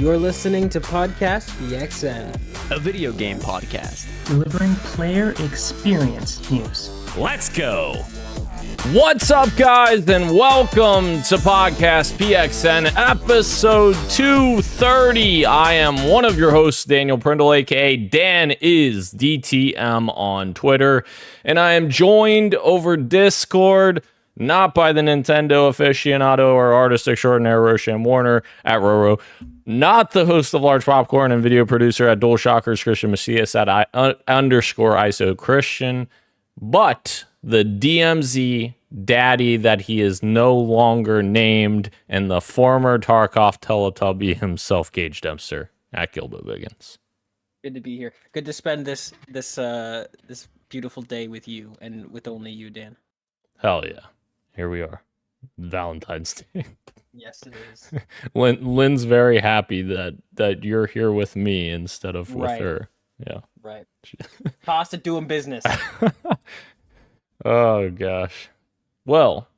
You're listening to Podcast PXN, a video game podcast delivering player experience news. Let's go! What's up, guys, and welcome to Podcast PXN, episode 230. I am one of your hosts, Daniel Prindle, aka Dan is DTM on Twitter, and I am joined over Discord, not by the Nintendo aficionado or artist extraordinaire Roshan Warner at Roro, not the host of Large Popcorn and video producer at DualShockers Christian Macias at underscore ISO Christian, but the DMZ daddy that he is no longer named, and the former Tarkov Teletubby himself, Gage Dempster at Gilbo Biggins. Good to be here. Good to spend this beautiful day with you and with only you, Dan. Hell yeah. Here we are. Valentine's Day. Yes, it is. Lynn's very happy that you're here with me instead of with Right. her. Yeah. Right. Cost of doing business. Oh, gosh. Well,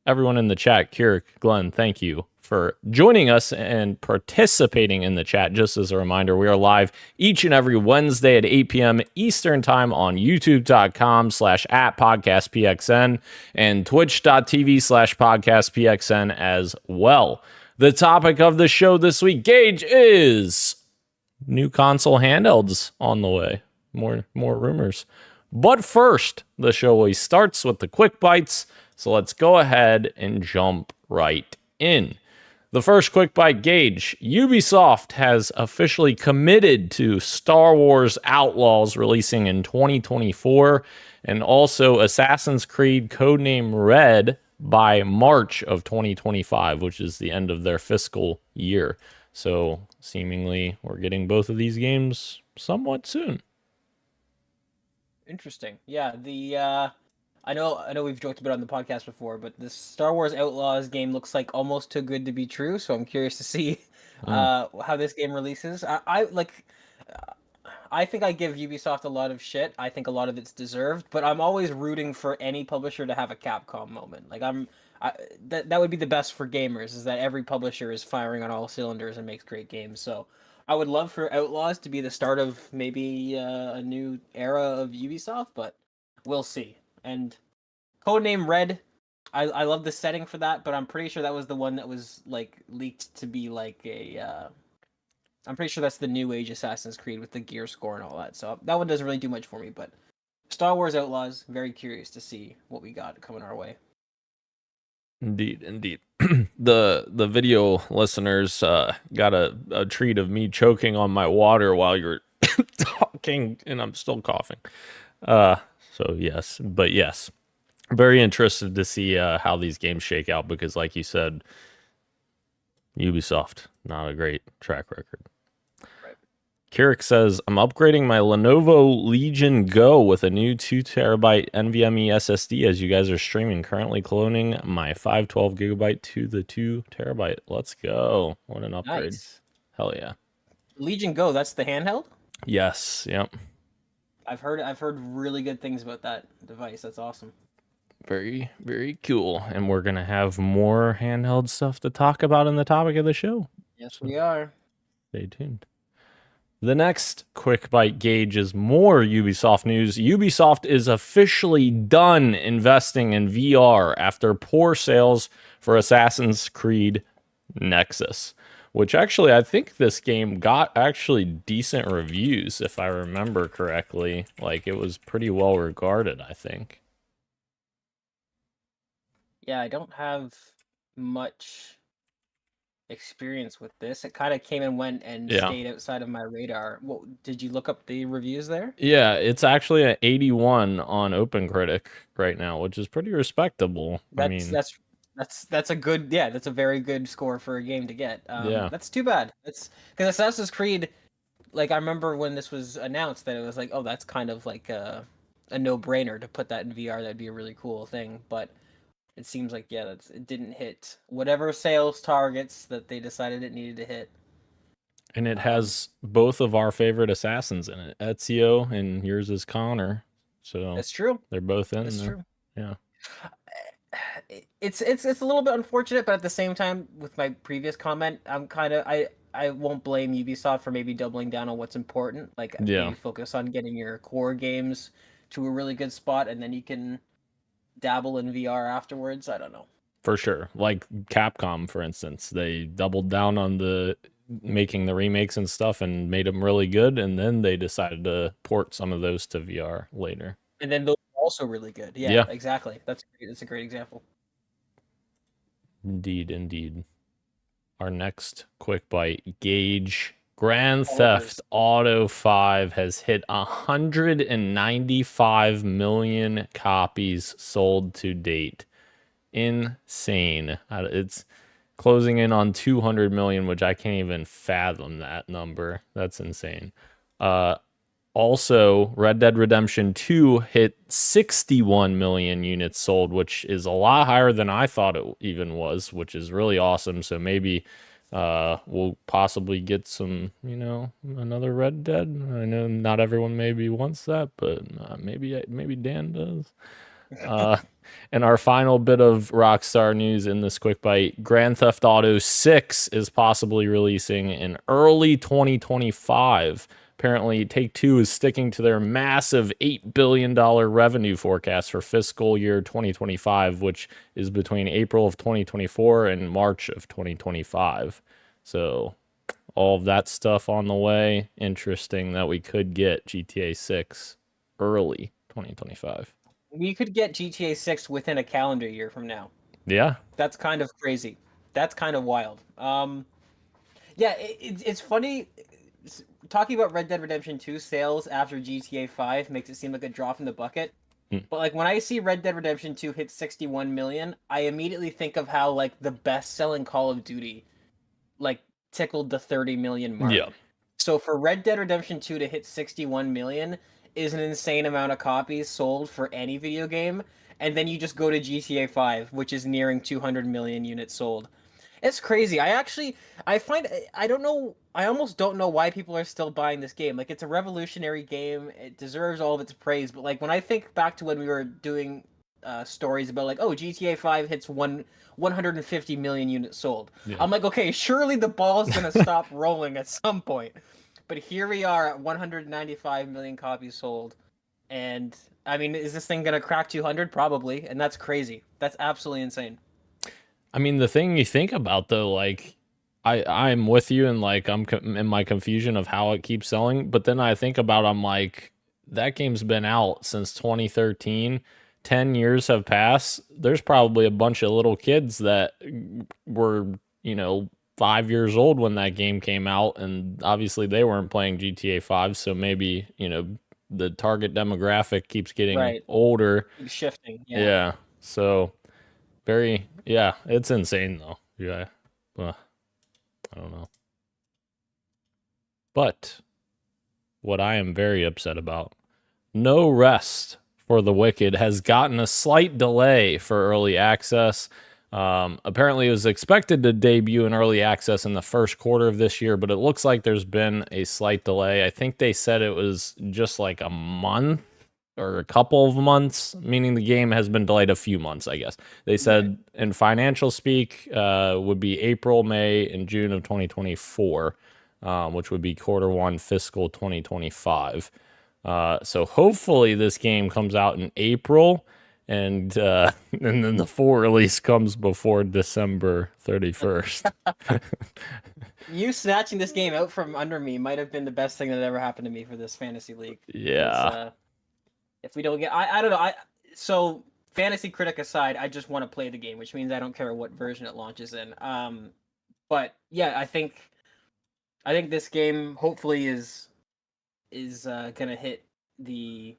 everyone in the chat, Kirik, Glenn, thank you for joining us and participating in the chat. Just as a reminder, we are live each and every Wednesday at 8 p.m. Eastern Time on youtube.com/@podcastpxn and twitch.tv/podcastpxn as well. The topic of the show this week, Gage, is new console handhelds on the way. More rumors. But first, the show always starts with the quick bites, so let's go ahead and jump right in. The first quick bite, Gage. Ubisoft has officially committed to Star Wars Outlaws releasing in 2024, and also Assassin's Creed Codename Red by March of 2025, which is the end of their fiscal year. So seemingly we're getting both of these games somewhat soon. Interesting. Yeah, I know we've joked about it on the podcast before, but this Star Wars Outlaws game looks like almost too good to be true, so I'm curious to see how this game releases. I think I give Ubisoft a lot of shit. I think a lot of it's deserved, but I'm always rooting for any publisher to have a Capcom moment. Like that would be the best for gamers, is that every publisher is firing on all cylinders and makes great games. So I would love for Outlaws to be the start of maybe a new era of Ubisoft, but we'll see. And Codename Red, I love the setting for that, but I'm pretty sure that was the one that was like leaked to be like I'm pretty sure that's the new age Assassin's Creed with the gear score and all that. So that one doesn't really do much for me, but Star Wars Outlaws, very curious to see what we got coming our way. Indeed. The video listeners got a treat of me choking on my water while you're talking, and I'm still coughing. So yes, very interested to see how these games shake out, because like you said, Ubisoft, not a great track record. Right. Kirik says, I'm upgrading my Lenovo Legion Go with a new 2TB NVMe SSD as you guys are streaming. Currently cloning my 512GB to the 2TB. Let's go. What an upgrade. Nice. Hell yeah. Legion Go, that's the handheld? Yes, yep. I've heard really good things about that device. That's awesome. Very, very cool. And we're going to have more handheld stuff to talk about in the topic of the show. Yes, we are. Stay tuned. The next quick bite, Gauge, is more Ubisoft news. Ubisoft is officially done investing in VR after poor sales for Assassin's Creed Nexus, which actually I think this game got actually decent reviews, if I remember correctly. Like, it was pretty well regarded, I think. Yeah, I don't have much experience with this. It kind of came and went and stayed outside of my radar. Well, did you look up the reviews there? Yeah, it's actually at 81 on OpenCritic right now, which is pretty respectable. That's a good, that's a very good score for a game to get. That's too bad. It's because Assassin's Creed, like, I remember when this was announced that it was like, oh, that's kind of like a no-brainer to put that in VR. That'd be a really cool thing, but it seems like, it didn't hit whatever sales targets that they decided it needed to hit. And it has both of our favorite assassins in it, Ezio, and yours is Connor. So that's true. They're both in. That's there. true. Yeah. It's a little bit unfortunate, but at the same time, with my previous comment, I'm kind of I I won't blame Ubisoft for maybe doubling down on what's important. Like Yeah, maybe focus on getting your core games to a really good spot, and then you can dabble in VR afterwards. I don't know. for sure. Like Capcom, for instance, they doubled down on the making the remakes and stuff and made them really good, and then they decided to port some of those to VR later. And then those are also really good. Yeah, Yeah, exactly. That's a great example. indeed, indeed. Our next quick bite gauge. Grand All Theft those. Auto 5 has hit 195 million copies sold to date. Insane. It's closing in on 200 million, which I can't even fathom that number. That's insane. Also, Red Dead Redemption 2 hit 61 million units sold, which is a lot higher than I thought it even was, which is really awesome. So maybe we'll possibly get some, another Red Dead. I know not everyone maybe wants that, but maybe Dan does. And our final bit of Rockstar news in this quick bite, Grand Theft Auto 6 is possibly releasing in early 2025. Apparently, Take-Two is sticking to their massive $8 billion revenue forecast for fiscal year 2025, which is between April of 2024 and March of 2025. So, all of that stuff on the way. Interesting that we could get GTA 6 early 2025. We could get GTA 6 within a calendar year from now. Yeah. That's kind of crazy. That's kind of wild. Yeah, it's funny. Talking about Red Dead Redemption 2 sales after GTA 5 makes it seem like a drop in the bucket. But like when I see Red Dead Redemption 2 hit 61 million, I immediately think of how like the best-selling Call of Duty like tickled the 30 million mark. Yeah. So for Red Dead Redemption 2 to hit 61 million is an insane amount of copies sold for any video game. And then you just go to GTA 5, which is nearing 200 million units sold. It's crazy. I don't know, I almost don't know why people are still buying this game. Like, it's a revolutionary game. It deserves all of its praise. But, like, when I think back to when we were doing stories about, like, oh, GTA 5 hits 150 million units sold. Yeah. I'm like, okay, surely the ball's going to stop rolling at some point. But here we are at 195 million copies sold. And, I mean, is this thing going to crack 200? Probably. And that's crazy. That's absolutely insane. I mean, the thing you think about though, like I'm with you, and like I'm in my confusion of how it keeps selling. But then I think about, I'm like, that game's been out since 2013. 10 years have passed. There's probably a bunch of little kids that were 5 years old when that game came out, and obviously they weren't playing GTA 5. So maybe the target demographic keeps getting older, Keeps shifting. yeah. So it's insane though. Yeah. I don't know. But what I am very upset about, No Rest for the Wicked has gotten a slight delay for early access. Apparently it was expected to debut in early access in the first quarter of this year, but it looks like there's been a slight delay. I think they said it was just like a month or a couple of months, meaning the game has been delayed a few months, I guess. They said in financial speak would be April, May, and June of 2024, which would be quarter one fiscal 2025. So hopefully this game comes out in April, and then the full release comes before December 31st. You snatching this game out from under me might have been the best thing that ever happened to me for this fantasy league. Yeah. If we don't get, I don't know. So fantasy critic aside, I just want to play the game, which means I don't care what version it launches in. But yeah, I think this game hopefully is gonna hit the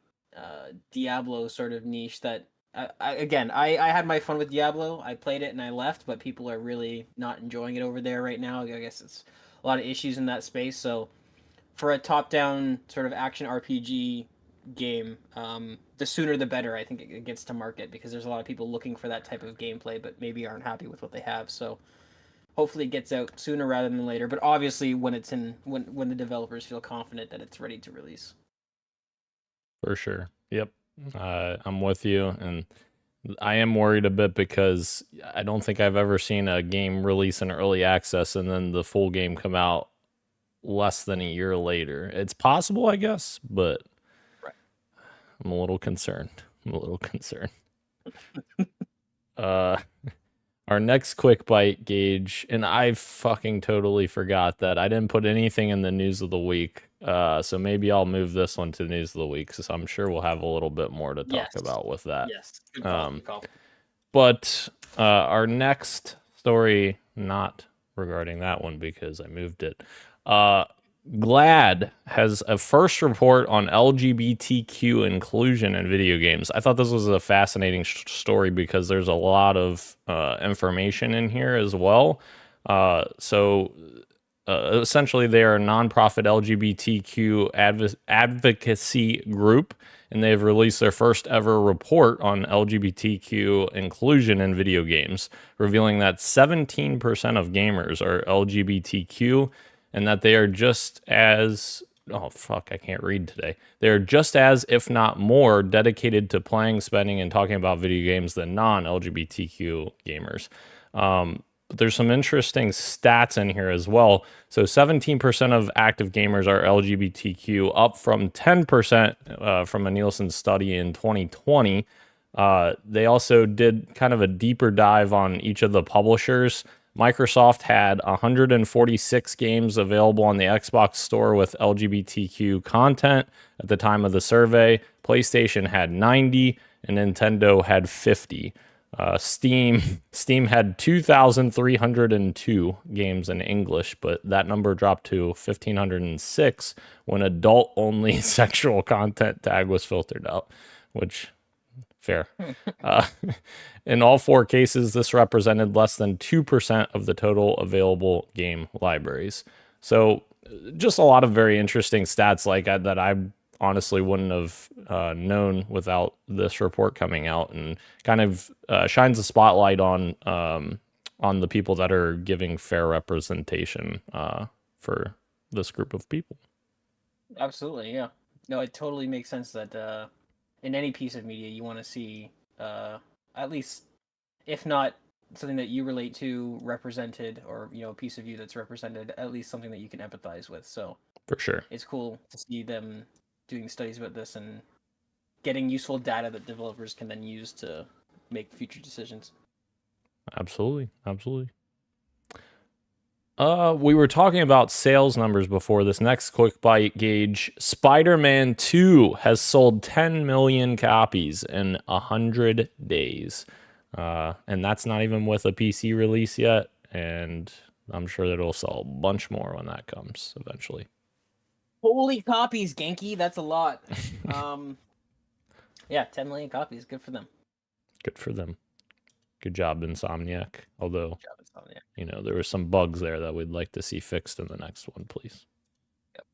Diablo sort of niche that I had my fun with Diablo. I played it and I left, but people are really not enjoying it over there right now. I guess it's a lot of issues in that space. So for a top-down sort of action RPG game, the sooner the better. I think it gets to market, because there's a lot of people looking for that type of gameplay, but maybe aren't happy with what they have. So hopefully it gets out sooner rather than later. But obviously when the developers feel confident that it's ready to release. For sure. Yep. I'm with you. And I am worried a bit because I don't think I've ever seen a game release in early access and then the full game come out less than a year later. It's possible, I guess, but Right. I'm a little concerned. Our next quick bite gauge, and I fucking totally forgot that I didn't put anything in the news of the week. So maybe I'll move this one to news of the week because I'm sure we'll have a little bit more to talk about with that. Yes. Good call. But our next story, not regarding that one because I moved it. GLAD has a first report on LGBTQ inclusion in video games. I thought this was a fascinating story because there's a lot of information in here as well. Essentially, they are a nonprofit LGBTQ advocacy group, and they've released their first ever report on LGBTQ inclusion in video games, revealing that 17% of gamers are LGBTQ, and that they are just as, oh fuck, I can't read today. They are just as, if not more, dedicated to playing, spending, and talking about video games than non-LGBTQ gamers. But there's some interesting stats in here as well. So 17% of active gamers are LGBTQ, up from 10% from a Nielsen study in 2020. They also did kind of a deeper dive on each of the publishers. Microsoft had 146 games available on the Xbox Store with LGBTQ content at the time of the survey. PlayStation had 90, and Nintendo had 50. Steam had 2,302 games in English, but that number dropped to 1,506 when adult-only sexual content tag was filtered out, which... fair. In all four cases, this represented less than 2% of the total available game libraries. So just a lot of very interesting stats like that I honestly wouldn't have known without this report coming out, and kind of shines a spotlight on the people that are giving fair representation for this group of people. Absolutely, yeah. No, it totally makes sense that in any piece of media, you want to see at least, if not something that you relate to represented, or a piece of you that's represented, at least something that you can empathize with. So for sure, it's cool to see them doing studies about this and getting useful data that developers can then use to make future decisions. Absolutely. We were talking about sales numbers before. This next quick bite gauge, Spider-Man 2 has sold 10 million copies in 100 days. And that's not even with a PC release yet. And I'm sure that it'll sell a bunch more when that comes eventually. Holy copies, Genki. That's a lot. Yeah, 10 million copies. Good for them. Good job, Insomniac. Although, there were some bugs there that we'd like to see fixed in the next one, please. Yep.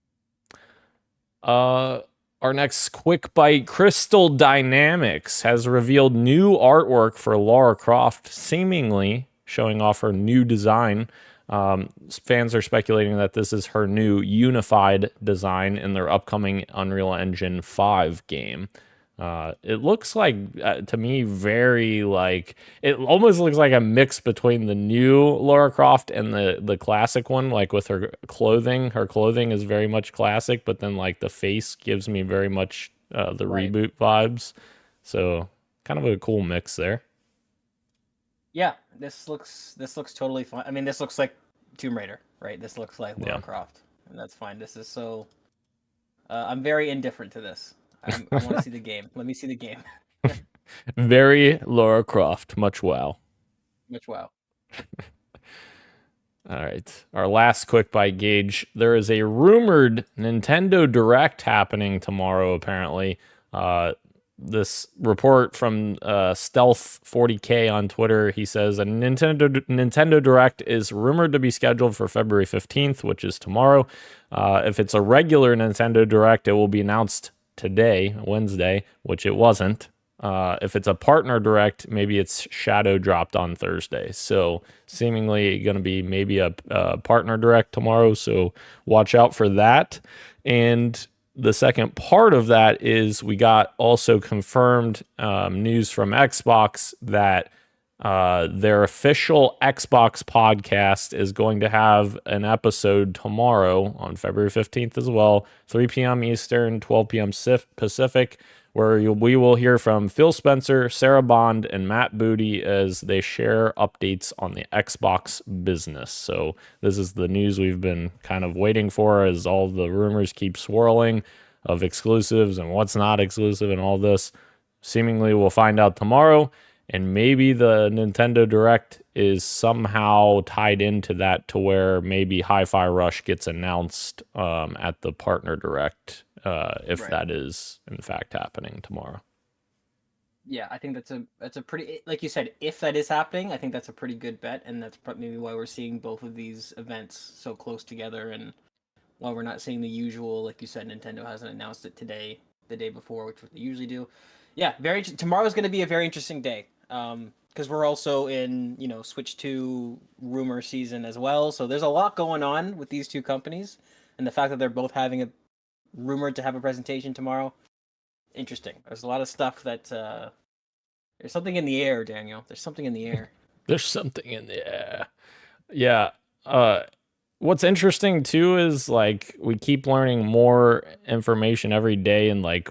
Our next quick bite, Crystal Dynamics has revealed new artwork for Lara Croft, seemingly showing off her new design. Fans are speculating that this is her new unified design in their upcoming Unreal Engine 5 game. It looks like, to me, very like, it almost looks like a mix between the new Lara Croft and the classic one, like with her clothing. Her clothing is very much classic, but then like the face gives me very much the reboot vibes. So kind of a cool mix there. Yeah, this looks totally fun. I mean, this looks like Tomb Raider, right? This looks like Lara Croft, and that's fine. This is so... I'm very indifferent to this. I want to see the game. Let me see the game. Very Lara Croft. Much wow. All right. Our last quick bite gauge. There is a rumored Nintendo Direct happening tomorrow, apparently. This report from Stealth 40K on Twitter, he says a Nintendo Direct is rumored to be scheduled for February 15th, which is tomorrow. If it's a regular Nintendo Direct, it will be announced today, Wednesday, which it wasn't. If it's a partner direct, maybe it's shadow dropped on Thursday. So seemingly going to be maybe a partner direct tomorrow. So watch out for that. And the second part of that is we got also confirmed news from Xbox that their official Xbox podcast is going to have an episode tomorrow on February 15th as well, 3 p.m. Eastern, 12 p.m. Pacific, where we will hear from Phil Spencer, Sarah Bond, and Matt Booty as they share updates on the Xbox business. So this is the news we've been kind of waiting for as all the rumors keep swirling of exclusives and what's not exclusive and all this. Seemingly we'll find out tomorrow, and maybe the Nintendo Direct is somehow tied into that to where maybe Hi-Fi Rush gets announced at the Partner Direct. If that is in fact happening tomorrow. Yeah, I think that's a pretty, like you said, if that is happening, I think that's a pretty good bet, and that's maybe why we're seeing both of these events so close together, and why we're not seeing the usual, like you said, Nintendo hasn't announced it today, the day before, which they usually do. Yeah, tomorrow is going to be a very interesting day, because we're also in Switch 2 rumor season as well, so there's a lot going on with these two companies, and the fact that they're both having a rumored to have a presentation tomorrow. Interesting. There's a lot of stuff that there's something in the air, Daniel. There's something in the air. There's something in the air. Yeah. What's interesting too is like we keep learning more information every day, and like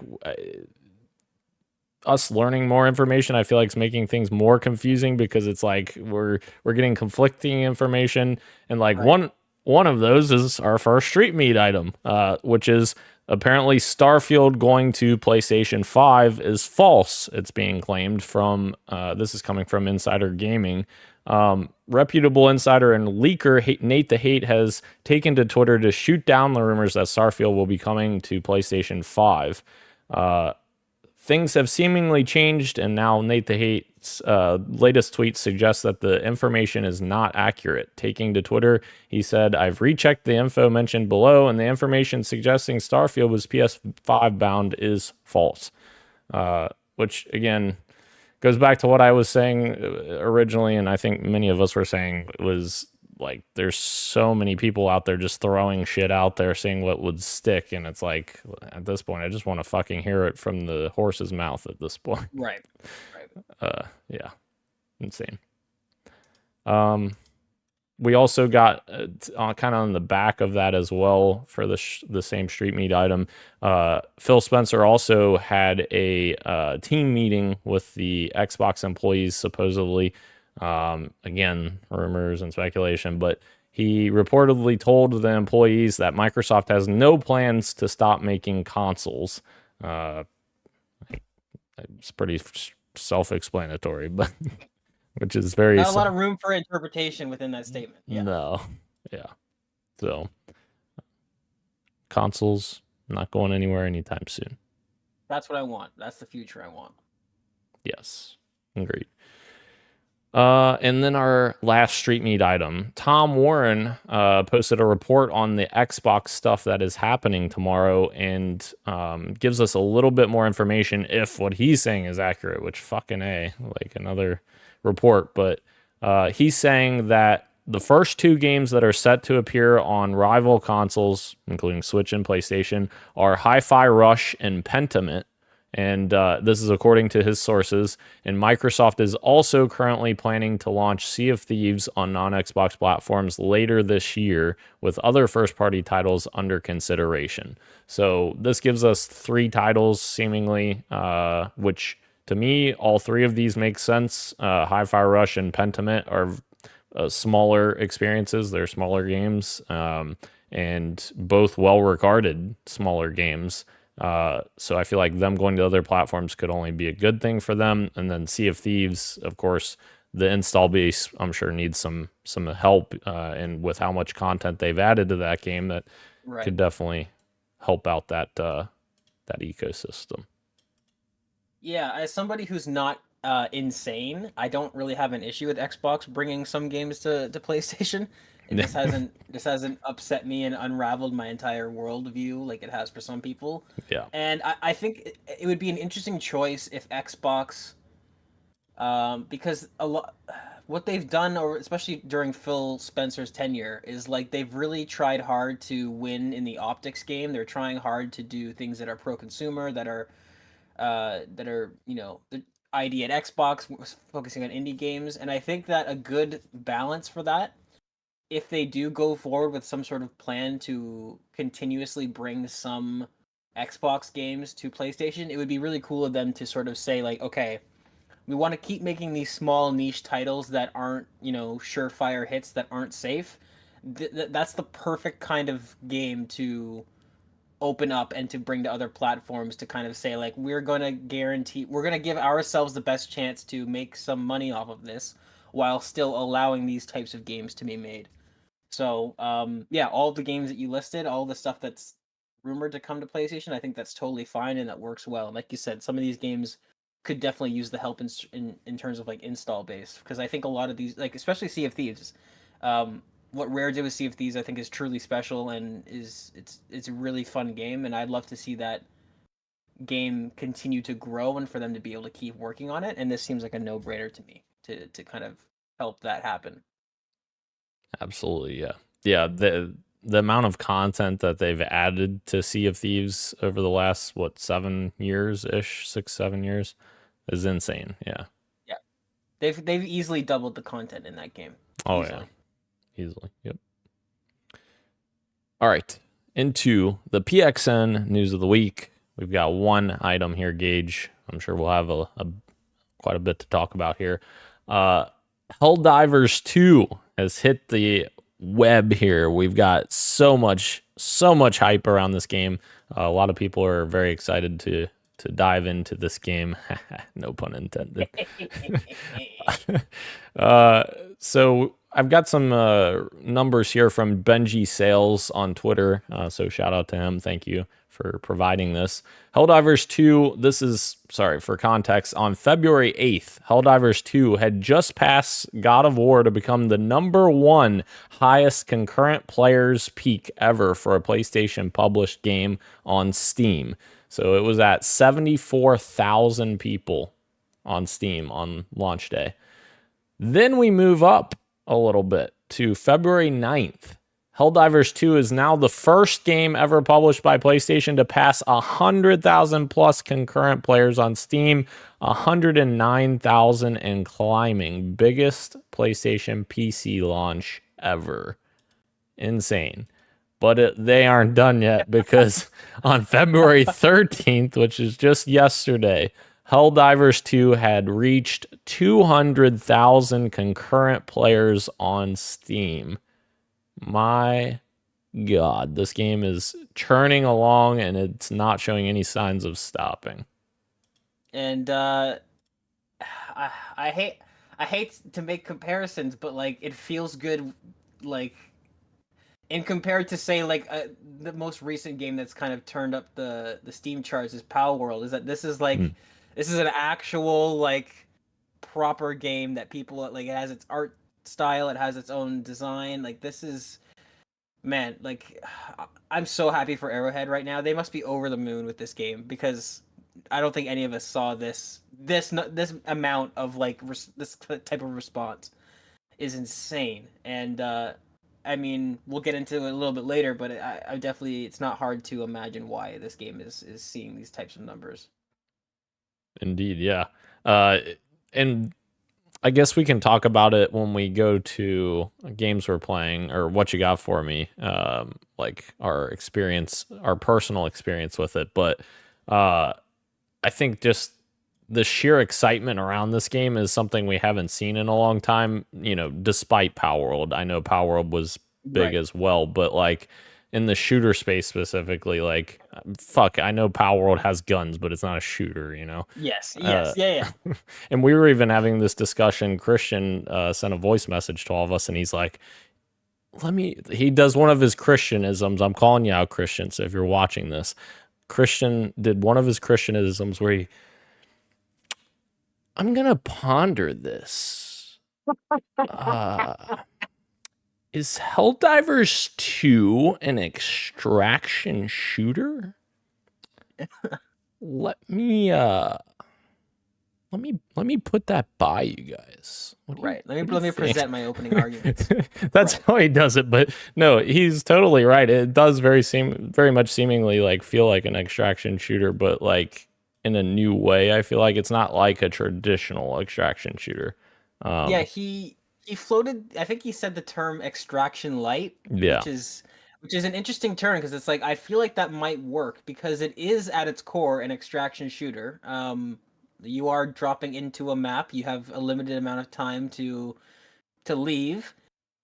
us learning more information, I feel like it's making things more confusing because it's like we're getting conflicting information, and like one of those is our first Street Meet item, which is apparently Starfield going to PlayStation 5 is false. It's being claimed from, this is coming from Insider Gaming. Reputable insider and leaker Nate the Hate has taken to Twitter to shoot down the rumors that Starfield will be coming to PlayStation 5. Things have seemingly changed, and now Nate the Hate's latest tweet suggests that the information is not accurate. Taking to Twitter, he said, "I've rechecked the info mentioned below, and the information suggesting Starfield was PS5 bound is false." Which, again, goes back to what I was saying originally, and I think many of us were saying, was like there's so many people out there just throwing shit out there seeing what would stick, and it's like at this point I just want to fucking hear it from the horse's mouth at this point. Right. Yeah, insane. We also got kind of on the back of that as well for the same Street Meet item. Phil Spencer also had a team meeting with the Xbox employees, supposedly. Again, rumors and speculation, but he reportedly told the employees that Microsoft has no plans to stop making consoles. It's pretty self-explanatory, but which is very not a lot of room for interpretation within that statement. Yeah. No, yeah. So consoles not going anywhere anytime soon. That's what I want. That's the future I want. Yes, agreed. And then our last Street Meet item, Tom Warren posted a report on the Xbox stuff that is happening tomorrow, and gives us a little bit more information if what he's saying is accurate, which fucking A, like another report. But he's saying that the first two games that are set to appear on rival consoles, including Switch and PlayStation, are Hi-Fi Rush and Pentiment. And this is according to his sources. And Microsoft is also currently planning to launch Sea of Thieves on non-Xbox platforms later this year, with other first-party titles under consideration. So this gives us 3 titles, seemingly, which to me, all 3 of these make sense. Hi-Fi Rush and Pentiment are smaller experiences. They're smaller games, and both well-regarded smaller games. So I feel like them going to other platforms could only be a good thing for them. And then Sea of Thieves, of course, the install base, I'm sure, needs some help, and with how much content they've added to that game, that could definitely help out that ecosystem. Yeah, as somebody who's not insane, I don't really have an issue with Xbox bringing some games to PlayStation. This hasn't upset me and unraveled my entire worldview like it has for some people. Yeah. And I think it would be an interesting choice if Xbox, because what they've done, or especially during Phil Spencer's tenure, is like they've really tried hard to win in the optics game. They're trying hard to do things that are pro-consumer, that are the ID at Xbox, focusing on indie games, and I think that a good balance for that, if they do go forward with some sort of plan to continuously bring some Xbox games to PlayStation, it would be really cool of them to sort of say like, okay, we want to keep making these small niche titles that aren't, surefire hits, that aren't safe. That's the perfect kind of game to open up and to bring to other platforms, to kind of say like, we're going to give ourselves the best chance to make some money off of this while still allowing these types of games to be made. So, yeah, all the games that you listed, all the stuff that's rumored to come to PlayStation, I think that's totally fine and that works well. And like you said, some of these games could definitely use the help in terms of like install base, because I think a lot of these, like especially Sea of Thieves, what Rare did with Sea of Thieves, I think is truly special, and it's a really fun game, and I'd love to see that game continue to grow and for them to be able to keep working on it. And this seems like a no-brainer to me to kind of help that happen. Absolutely, yeah. Yeah, the amount of content that they've added to Sea of Thieves over the last 7 years ish, 6-7 years is insane. Yeah. Yeah. They've easily doubled the content in that game. Oh easily. Yeah. Easily. Yep. All right. Into the PXN news of the week. We've got one item here, Gage. I'm sure we'll have quite a bit to talk about here. Helldivers 2 has hit the web here. We've got so much hype around this game. A lot of people are very excited to dive into this game. No pun intended. So I've got some numbers here from Benji Sales on Twitter. So shout out to him. Thank you for providing this. Helldivers 2, this is, sorry, for context, on February 8th, Helldivers 2 had just passed God of War to become the #1 highest concurrent players peak ever for a PlayStation published game on Steam. So it was at 74,000 people on Steam on launch day. Then we move up a little bit to February 9th. Helldivers 2 is now the first game ever published by PlayStation to pass 100,000 plus concurrent players on Steam, 109,000 and climbing. Biggest PlayStation PC launch ever. Insane. But they aren't done yet, because on February 13th, which is just yesterday, Helldivers 2 had reached 200,000 concurrent players on Steam. My God, this game is churning along and it's not showing any signs of stopping. And I hate to make comparisons, but like it feels good, like in compared to say like the most recent game that's kind of turned up the Steam charts is Power World. Is that this is like this is an actual like proper game that people like. It has its art style, it has its own design. Like this is, man, like I'm so happy for Arrowhead right now. They must be over the moon with this game, because I don't think any of us saw this amount of like this type of response is insane. And I mean, we'll get into it a little bit later, but I definitely, it's not hard to imagine why this game is seeing these types of numbers. Indeed, yeah. And I guess we can talk about it when we go to games we're playing, or what you got for me, like our experience, our personal experience with it. But I think just the sheer excitement around this game is something we haven't seen in a long time, despite Power World. I know Power World was big as well, but like in the shooter space specifically, like, fuck, I know Power World has guns, but it's not a shooter, Yes, yeah. And we were even having this discussion. Christian sent a voice message to all of us, and he's like, he does one of his Christianisms. I'm calling you out, Christian, so if you're watching this, Christian did one of his Christianisms where I'm going to ponder this. Is Helldivers 2 an extraction shooter? Let me let me put that by you guys. Right. What Let do you me think? present my opening arguments. That's Right. how he does it, but no, he's totally right. It does very much seemingly like feel like an extraction shooter, but like in a new way. I feel like it's not like a traditional extraction shooter. Yeah, he floated. I think he said the term extraction light, Yeah, which is an interesting term because it's like I feel like that might work because it is at its core an extraction shooter. You are dropping into a map. You have a limited amount of time to leave.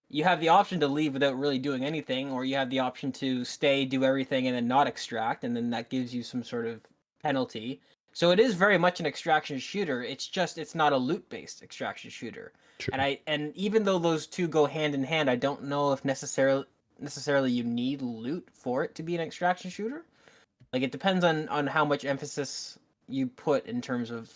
You have the option to leave without really doing anything, or you have the option to stay, do everything, and then not extract, and then that gives you some sort of penalty. So it is very much an extraction shooter. It's just it's not a loot based extraction shooter. true. And even though those two go hand in hand, I don't know if necessarily you need loot for it to be an extraction shooter. Like it depends on how much emphasis you put in terms of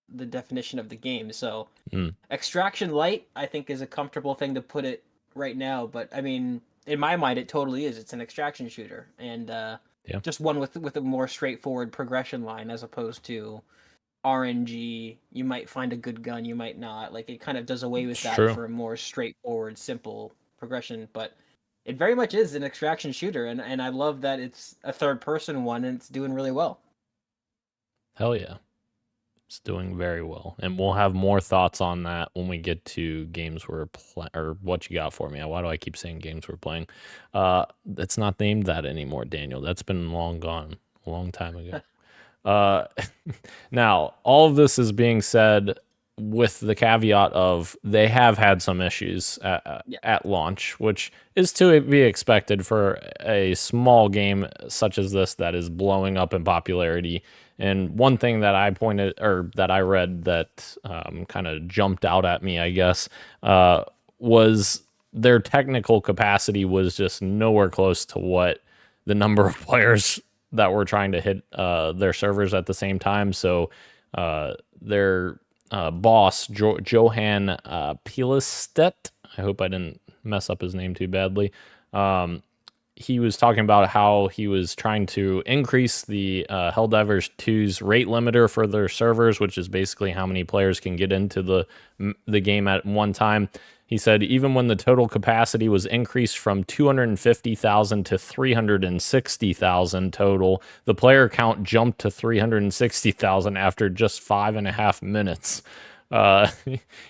the definition of the game. So Mm, extraction light, I think, is a comfortable thing to put it right now. But I mean, in my mind, it totally is. It's an extraction shooter, and yeah, just one with a more straightforward progression line as opposed to RNG. You might find a good gun, you might not. Like it kind of does away with it's that true. for a more straightforward, simple progression. But it very much is an extraction shooter, and I love that it's a third person one and it's doing really well. Hell yeah. It's doing very well, and we'll have more thoughts on that when we get to games we're playing, or what you got for me. Why do I keep saying games we're playing? It's not named that anymore, Daniel. That's been long gone, a long time ago. Uh, now, all of this is being said with the caveat of they have had some issues Yeah. at launch, which is to be expected for a small game such as this that is blowing up in popularity. And one thing that I pointed or that I read that kind of jumped out at me, I guess, was their technical capacity was just nowhere close to what the number of players that were trying to hit their servers at the same time. So their boss, Johan Pielestedt, I hope I didn't mess up his name too badly. He was talking about how he was trying to increase the Helldivers 2's rate limiter for their servers, which is basically how many players can get into the game at one time. He said even when the total capacity was increased from 250,000 to 360,000 total, the player count jumped to 360,000 after just 5.5 minutes.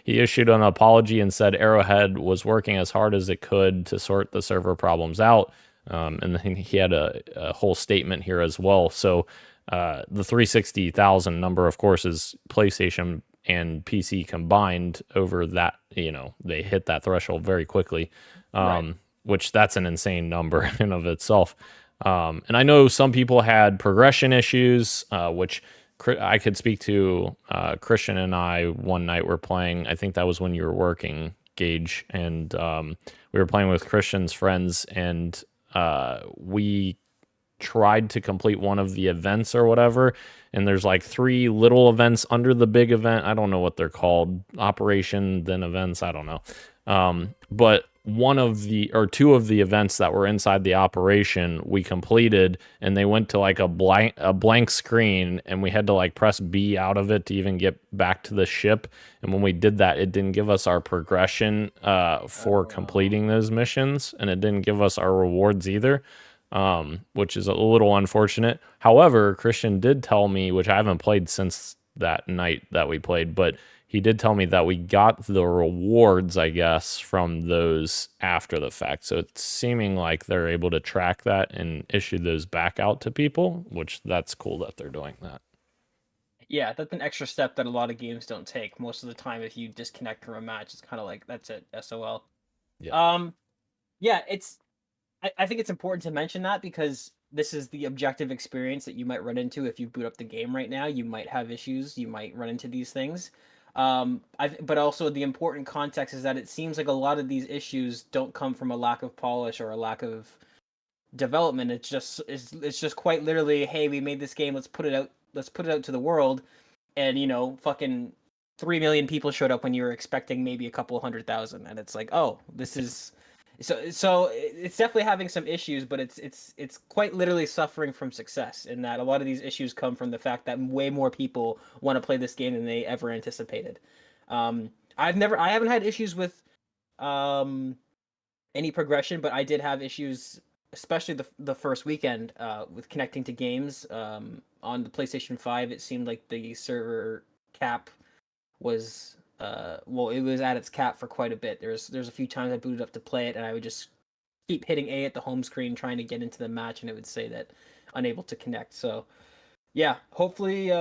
He issued an apology and said Arrowhead was working as hard as it could to sort the server problems out. And then he had a whole statement here as well. So the 360,000 number, of course, is PlayStation and PC combined over that. You know, they hit that threshold very quickly, Right. which that's an insane number in and of itself. And I know some people had progression issues, which I could speak to. Christian and I one night were playing. I think that was when you were working, Gage, and we were playing with Christian's friends, and we tried to complete one of the events or whatever, and there's like 3 little events under the big event. I don't know what they're called, operation then events, I don't know. But one of the or 2 of the events that were inside the operation we completed, and they went to like a blank screen, and we had to like press B out of it to even get back to the ship. And when we did that, it didn't give us our progression for completing those missions, and it didn't give us our rewards either, which is a little unfortunate. However, Christian did tell me, which I haven't played since that night that we played, but he did tell me that we got the rewards, I guess, from those after the fact. So it's seeming like they're able to track that and issue those back out to people, which that's cool that they're doing that. Yeah, that's an extra step that a lot of games don't take. Most of the time, if you disconnect from a match, it's kind of like that's it, SOL. Yeah. Yeah, I think it's important to mention that because this is the objective experience that you might run into if you boot up the game right now. You might have issues. You might run into these things. But also the important context is that it seems like a lot of these issues don't come from a lack of polish or a lack of development. It's just quite literally, hey, we made this game. Let's put it out. Let's put it out to the world, and fucking 3 million people showed up when you were expecting maybe a couple 100,000, and it's like, oh, this is So it's definitely having some issues, but it's quite literally suffering from success in that a lot of these issues come from the fact that way more people want to play this game than they ever anticipated. I haven't had issues with um any progression, but I did have issues, especially the first weekend, with connecting to games. On the PlayStation 5, it seemed like the server cap was well, it was at its cap for quite a bit. There's a few times I booted up to play it, and I would just keep hitting A at the home screen trying to get into the match, and it would say that unable to connect. So yeah, hopefully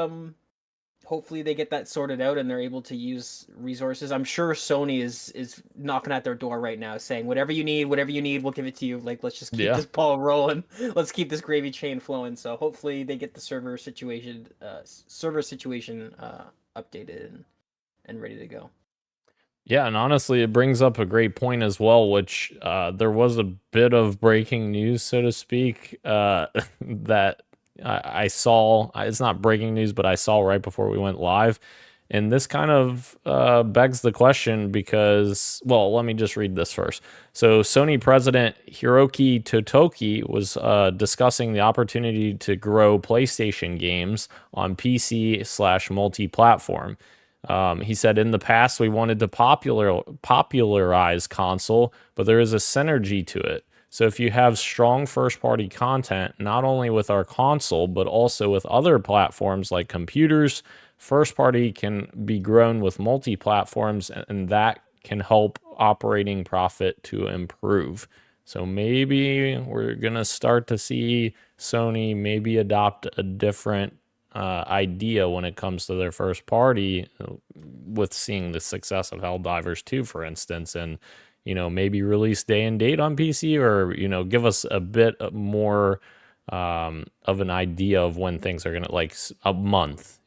they get that sorted out and they're able to use resources. I'm sure Sony is knocking at their door right now saying whatever you need, we'll give it to you. Like, let's just keep this ball rolling. Let's keep this gravy train flowing. So hopefully they get the server situation updated and ready to go. Yeah, and honestly, it brings up a great point as well, which there was a bit of breaking news, so to speak, that I saw. It's not breaking news, but I saw right before we went live. And this kind of begs the question because, well, let me just read this first. So Sony president Hiroki Totoki was discussing the opportunity to grow PlayStation games on PC/multi-platform. He said, in the past, we wanted to popularize console, but there is a synergy to it. So if you have strong first-party content, not only with our console, but also with other platforms like computers, first-party can be grown with multi-platforms, and that can help operating profit to improve. So maybe we're going to start to see Sony maybe adopt a different idea when it comes to their first party, with seeing the success of Helldivers 2, for instance, and maybe release day and date on PC, or give us a bit more of an idea of when things are gonna, like a month,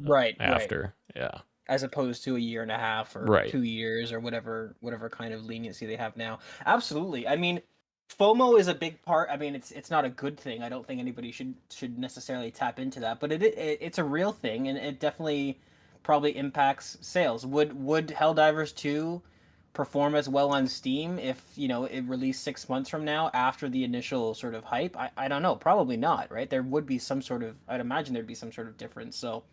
right after. Yeah, as opposed to a year and a half or 2 years or whatever kind of leniency they have now. Absolutely. I mean, FOMO is a big part. I mean, it's not a good thing. I don't think anybody should necessarily tap into that, but it's a real thing, and it definitely probably impacts sales. Would Helldivers 2 perform as well on Steam if it released 6 months from now after the initial sort of hype? I don't know. Probably not, right? There would be some sort of, I'd imagine there'd be some sort of difference. So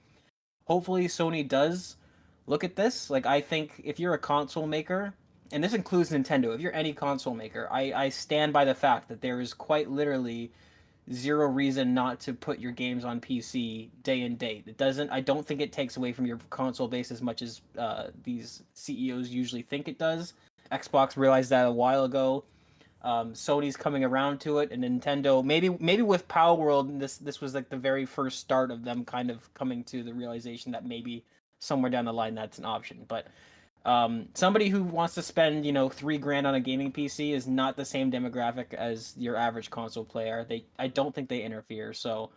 hopefully Sony does look at this. Like, I think if you're a console maker, and this includes Nintendo, if you're any console maker, I stand by the fact that there is quite literally zero reason not to put your games on PC day and date. I don't think it takes away from your console base as much as these CEOs usually think it does. Xbox realized that a while ago. Sony's coming around to it, and Nintendo, maybe with Power World, this was like the very first start of them kind of coming to the realization that maybe somewhere down the line that's an option. But somebody who wants to spend $3,000 on a gaming PC is not the same demographic as your average console player. I don't think they interfere. So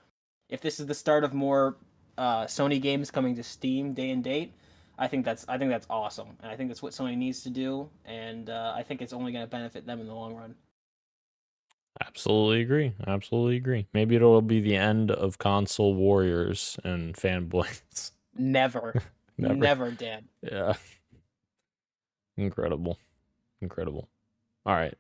if this is the start of more Sony games coming to Steam day and date, I think that's awesome, and I think that's what Sony needs to do, and I think it's only going to benefit them in the long run. Absolutely agree. Maybe it'll be the end of console warriors and fanboys. Never, Dan. Yeah. Incredible. All right.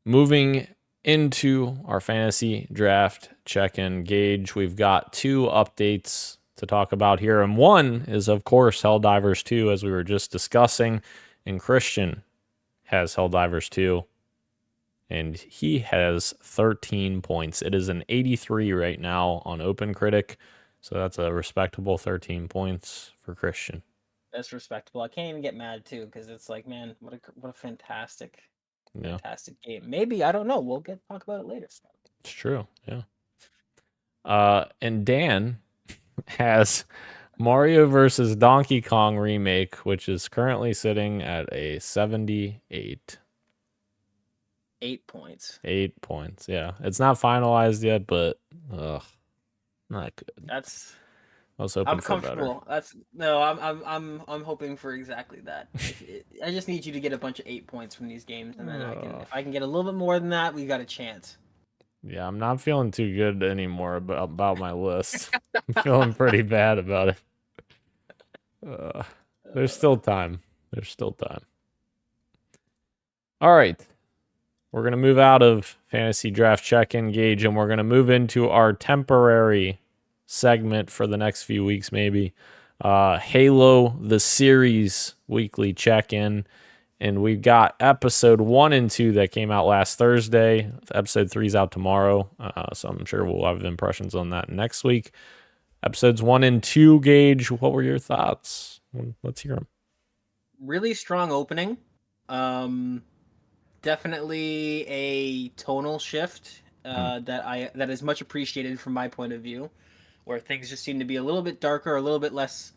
Moving into our fantasy draft check-in gauge, we've got 2 updates to talk about here. And one is, of course, Helldivers 2, as we were just discussing. And Christian has Helldivers 2. And he has 13 points. It is an 83 right now on OpenCritic. So that's a respectable 13 points for Christian. That's respectable. I can't even get mad too, because it's like, man, what a fantastic game. Maybe, I don't know. We'll talk about it later. It's true. Yeah. And Dan has Mario vs. Donkey Kong remake, which is currently sitting at a 78. 8 points. 8 points. Yeah, it's not finalized yet, but not good. I was hoping I'm for better. comfortable. I'm hoping for exactly that. I just need you to get a bunch of 8 points from these games, and then if I can get a little bit more than that, we got a chance. Yeah, I'm not feeling too good anymore about my list. I'm feeling pretty bad about it. There's still time. All right. we're going to move out of fantasy draft check-in gauge, and we're going to move into our temporary segment for the next few weeks, maybe. Halo, the series weekly check-in. And we've got episode 1 and 2 that came out last Thursday. Episode 3 is out tomorrow. So I'm sure we'll have impressions on that next week. Episodes 1 and 2, Gage, what were your thoughts? Let's hear them. Really strong opening. Definitely a tonal shift that is much appreciated from my point of view, where things just seem to be a little bit darker, a little bit less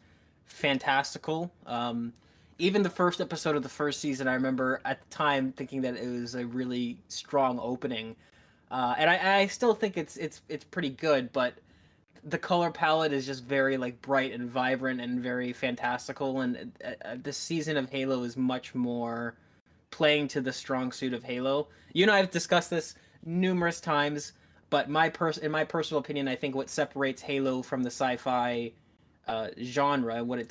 fantastical. Even the first episode of the first season, I remember at the time thinking that it was a really strong opening, and I still think it's pretty good, but the color palette is just very like bright and vibrant and very fantastical, and this season of Halo is much more playing to the strong suit of Halo. You and I have discussed this numerous times, but in my personal opinion, I think what separates Halo from the sci-fi genre, what it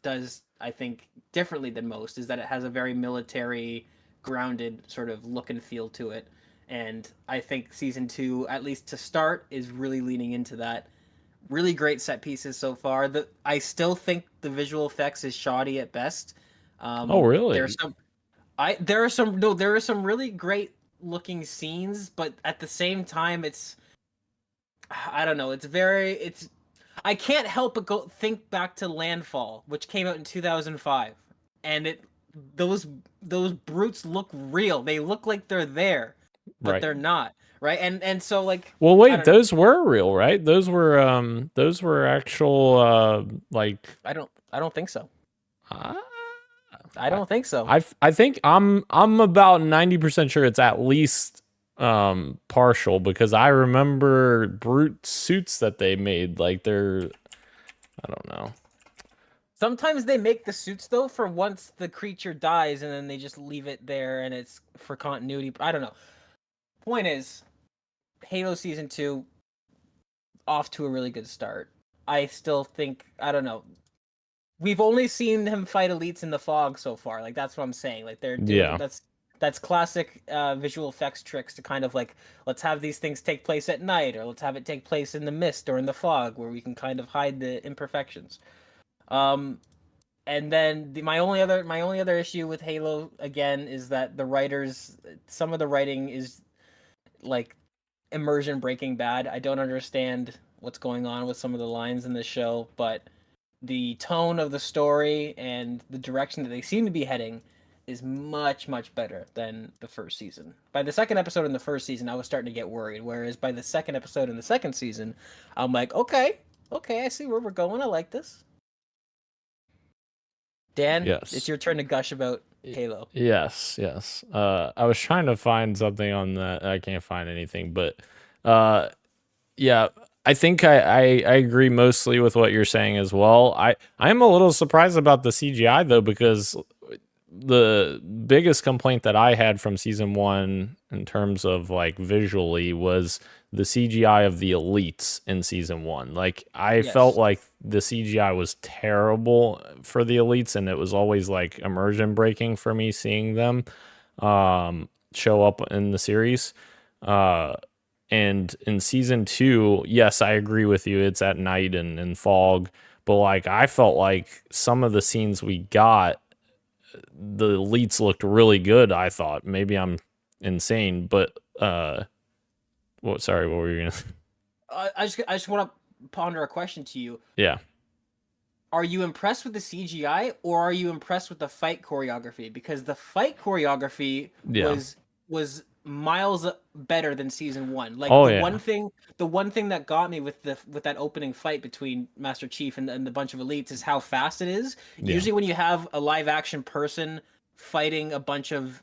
does, I think, differently than most, is that it has a very military, grounded sort of look and feel to it. And I think season 2, at least to start, is really leaning into that. Really great set pieces so far. I still think the visual effects is shoddy at best. Oh, really? There are some really great looking scenes, but at the same time, I don't know. I can't help but think back to Landfall, which came out in 2005, and those brutes look real. They look like they're there, but they're not, right? And so like, well, wait, those were real, right? Those were actual like. I don't think so. I don't think so. I think I'm about 90% sure it's at least partial, because I remember brute suits that they made, like I don't know. Sometimes they make the suits though for once the creature dies, and then they just leave it there, and it's for continuity. I don't know. Point is, Halo Season 2 off to a really good start. I still think, I don't know. We've only seen him fight elites in the fog so far. Like, that's what I'm saying. Like, they're doing, that's classic visual effects tricks to kind of like, let's have these things take place at night, or let's have it take place in the mist or in the fog, where we can kind of hide the imperfections. And then my only other issue with Halo again is that some of the writing is like immersion breaking bad. I don't understand what's going on with some of the lines in the show, but the tone of the story and the direction that they seem to be heading is much, much better than the first season. By the second episode in the first season, I was starting to get worried, whereas by the second episode in the second season, I'm like, okay, I see where we're going. I like this. Dan, yes, it's your turn to gush about Halo. Yes. I was trying to find something on that. I can't find anything, but yeah, I think I agree mostly with what you're saying as well. I am a little surprised about the CGI though, because the biggest complaint that I had from season 1 in terms of like visually was the CGI of the elites in season 1. Like I felt like the CGI was terrible for the elites, and it was always like immersion breaking for me seeing them show up in the series. And in season 2, yes, I agree with you. It's at night and fog, but like I felt like some of the scenes we got, the elites looked really good. I thought, maybe I'm insane, but sorry, what were you gonna say? I just want to ponder a question to you. Yeah. Are you impressed with the CGI, or are you impressed with the fight choreography? Because the fight choreography was miles better than season 1. Like the one thing that got me with that opening fight between Master Chief and the bunch of elites is how fast it is. Usually when you have a live action person fighting a bunch of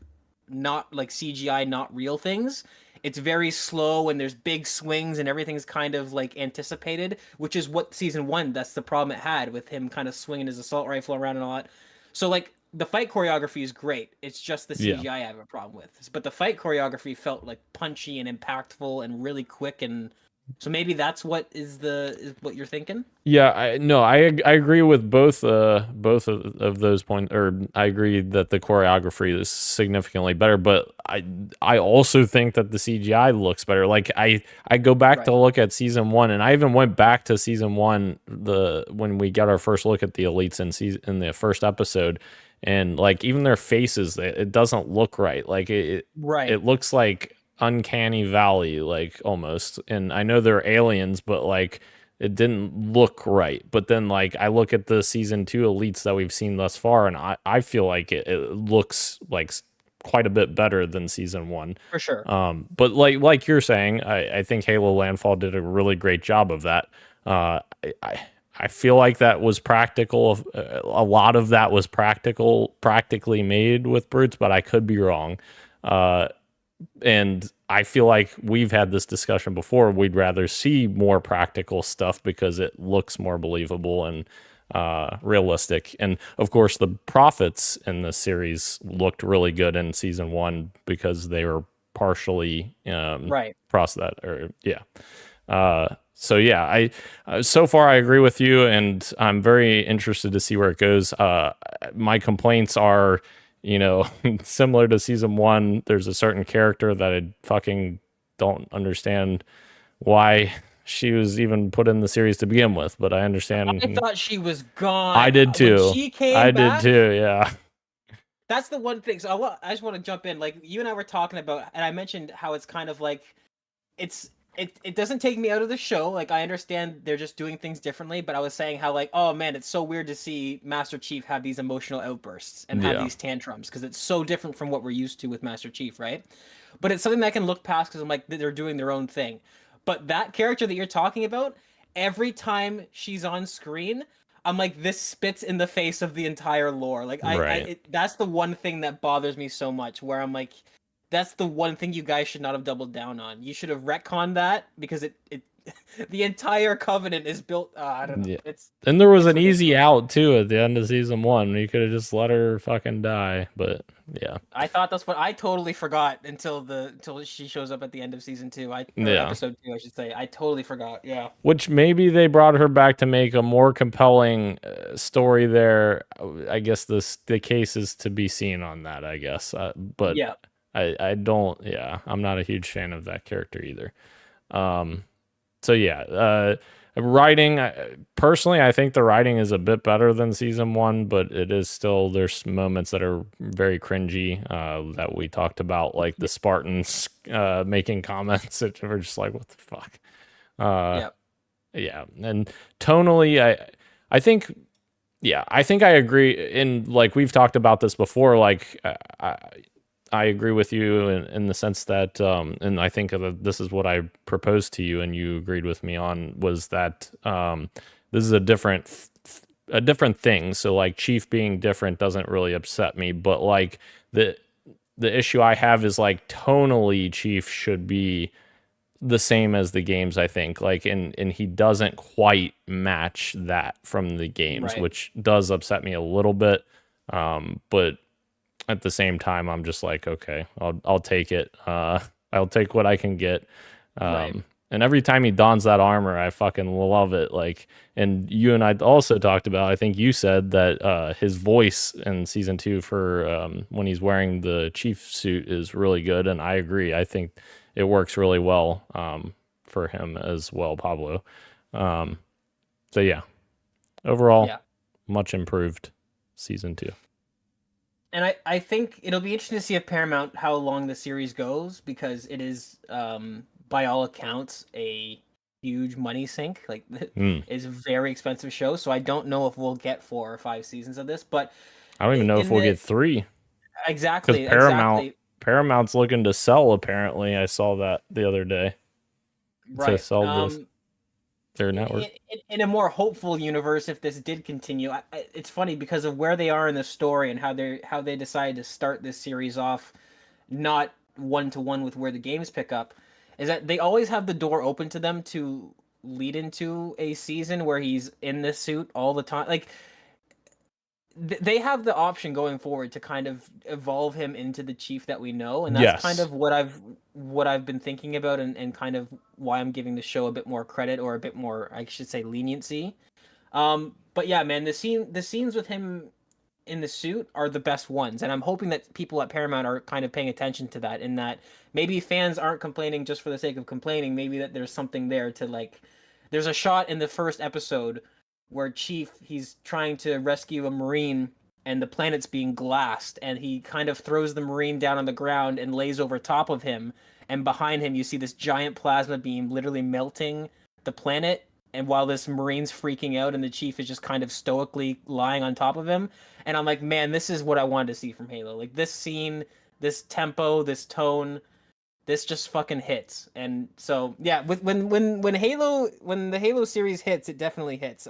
not like CGI, not real things, it's very slow and there's big swings and everything's kind of like anticipated, which is what season 1, that's the problem it had with him kind of swinging his assault rifle around and all that. So like the fight choreography is great. It's just the CGI I have a problem with. But the fight choreography felt like punchy and impactful and really quick, and So maybe that's what is what you're thinking. Yeah, I agree with both of those points, or I agree that the choreography is significantly better, but I also think that the CGI looks better. Like I go back to Right. look at season 1, and I even went back to season 1 when we got our first look at the elites in the first episode, and like even their faces, it doesn't look right. Like Right. it looks like uncanny valley, like almost. And I know they're aliens, but like it didn't look right. But then like I look at the season 2 elites that we've seen thus far, and I feel like it looks like quite a bit better than season 1. For sure. But like you're saying, I think Halo Landfall did a really great job of that. I feel like that was practical. A lot of that was practically made with brutes, but I could be wrong. And I feel like we've had this discussion before. We'd rather see more practical stuff because it looks more believable and realistic. And of course, the prophets in this series looked really good in season 1 because they were partially Right. prosthetic. Or yeah. So yeah, so far I agree with you, and I'm very interested to see where it goes. My complaints are, similar to season 1. There's a certain character that I fucking don't understand why she was even put in the series to begin with, but I I understand. thought she was gone. I did When too. she came I did back, too. Yeah. that's the one thing. So I just want to jump in. Like you and I were talking about, and I mentioned how it's kind of like it doesn't take me out of the show. Like I understand they're just doing things differently, but I was saying how like, oh man, it's so weird to see Master Chief have these emotional outbursts and have Yeah. these tantrums because it's so different from what we're used to with Master Chief, right? But it's something that I can look past because I'm like they're doing their own thing. But that character that you're talking about, every time she's on screen, I'm like, this spits in the face of the entire lore. Like Right. that's the one thing that bothers me so much. Where I'm like, that's the one thing you guys should not have doubled down on. You should have retconned that because it the entire covenant is built. I don't know. Yeah. And there was It's an easy ridiculous. out too at the end of season 1. You could have just let her fucking die, but yeah. I thought that's what I totally forgot until she shows up at the end of season 2. Or Yeah. episode 2, I should say. I totally forgot. Yeah. Which maybe they brought her back to make a more compelling story there. I guess the case is to be seen on that, I guess. But Yeah. I don't, yeah, I'm not a huge fan of that character either. So yeah, writing, personally, I think the writing is a bit better than season 1, but it is still, there's moments that are very cringy that we talked about, like the Spartans making comments that were just like, what the fuck? Yeah. Yeah, and tonally, I think, yeah, I think I agree. In like we've talked about this before, like I agree with you in the sense that, and I think this is what I proposed to you, and you agreed with me on, was that this is a different thing. So like Chief being different doesn't really upset me, but like the issue I have is like tonally Chief should be the same as the games, I think. Like, and he doesn't quite match that from the games, Right. which does upset me a little bit. But at the same time, I'm just like, okay, I'll take it. I'll take what I can get. Right. And every time he dons that armor, I fucking love it. Like, and you and I also talked about, I think you said that his voice in season 2 for when he's wearing the chief suit is really good, and I agree. I think it works really well for him as well, Pablo. So yeah, overall, Yeah. much improved season 2. And I think it'll be interesting to see if Paramount how long the series goes because it is by all accounts a huge money sink. Like it's a very expensive show, so I don't know if we'll get 4 or 5 seasons of this. But I don't even know if we'll get 3 because exactly. Paramount's looking to sell. Apparently, I saw that the other day to Right. sell their network. In a more hopeful universe, if this did continue, it's funny because of where they are in the story and how they decided to start this series off, not 1-to-1 with where the games pick up, is that they always have the door open to them to lead into a season where he's in this suit all the time. Like they have the option going forward to kind of evolve him into the chief that we know, and that's kind Yes. of what I've been thinking about, and kind of why I'm giving the show a bit more credit, or a bit more, I should say, leniency. But yeah, man, the scenes with him in the suit are the best ones, and I'm hoping that people at Paramount are kind of paying attention to that, and that maybe fans aren't complaining just for the sake of complaining. Maybe that there's something there to like. There's a shot in the first episode where Chief, he's trying to rescue a Marine, and the planet's being glassed, and he kind of throws the Marine down on the ground and lays over top of him, and behind him you see this giant plasma beam literally melting the planet, and while this Marine's freaking out, and the Chief is just kind of stoically lying on top of him. And I'm like, man, this is what I wanted to see from Halo. Like, this scene, this tempo, this tone, this just fucking hits. And so yeah, when the Halo series hits, it definitely hits.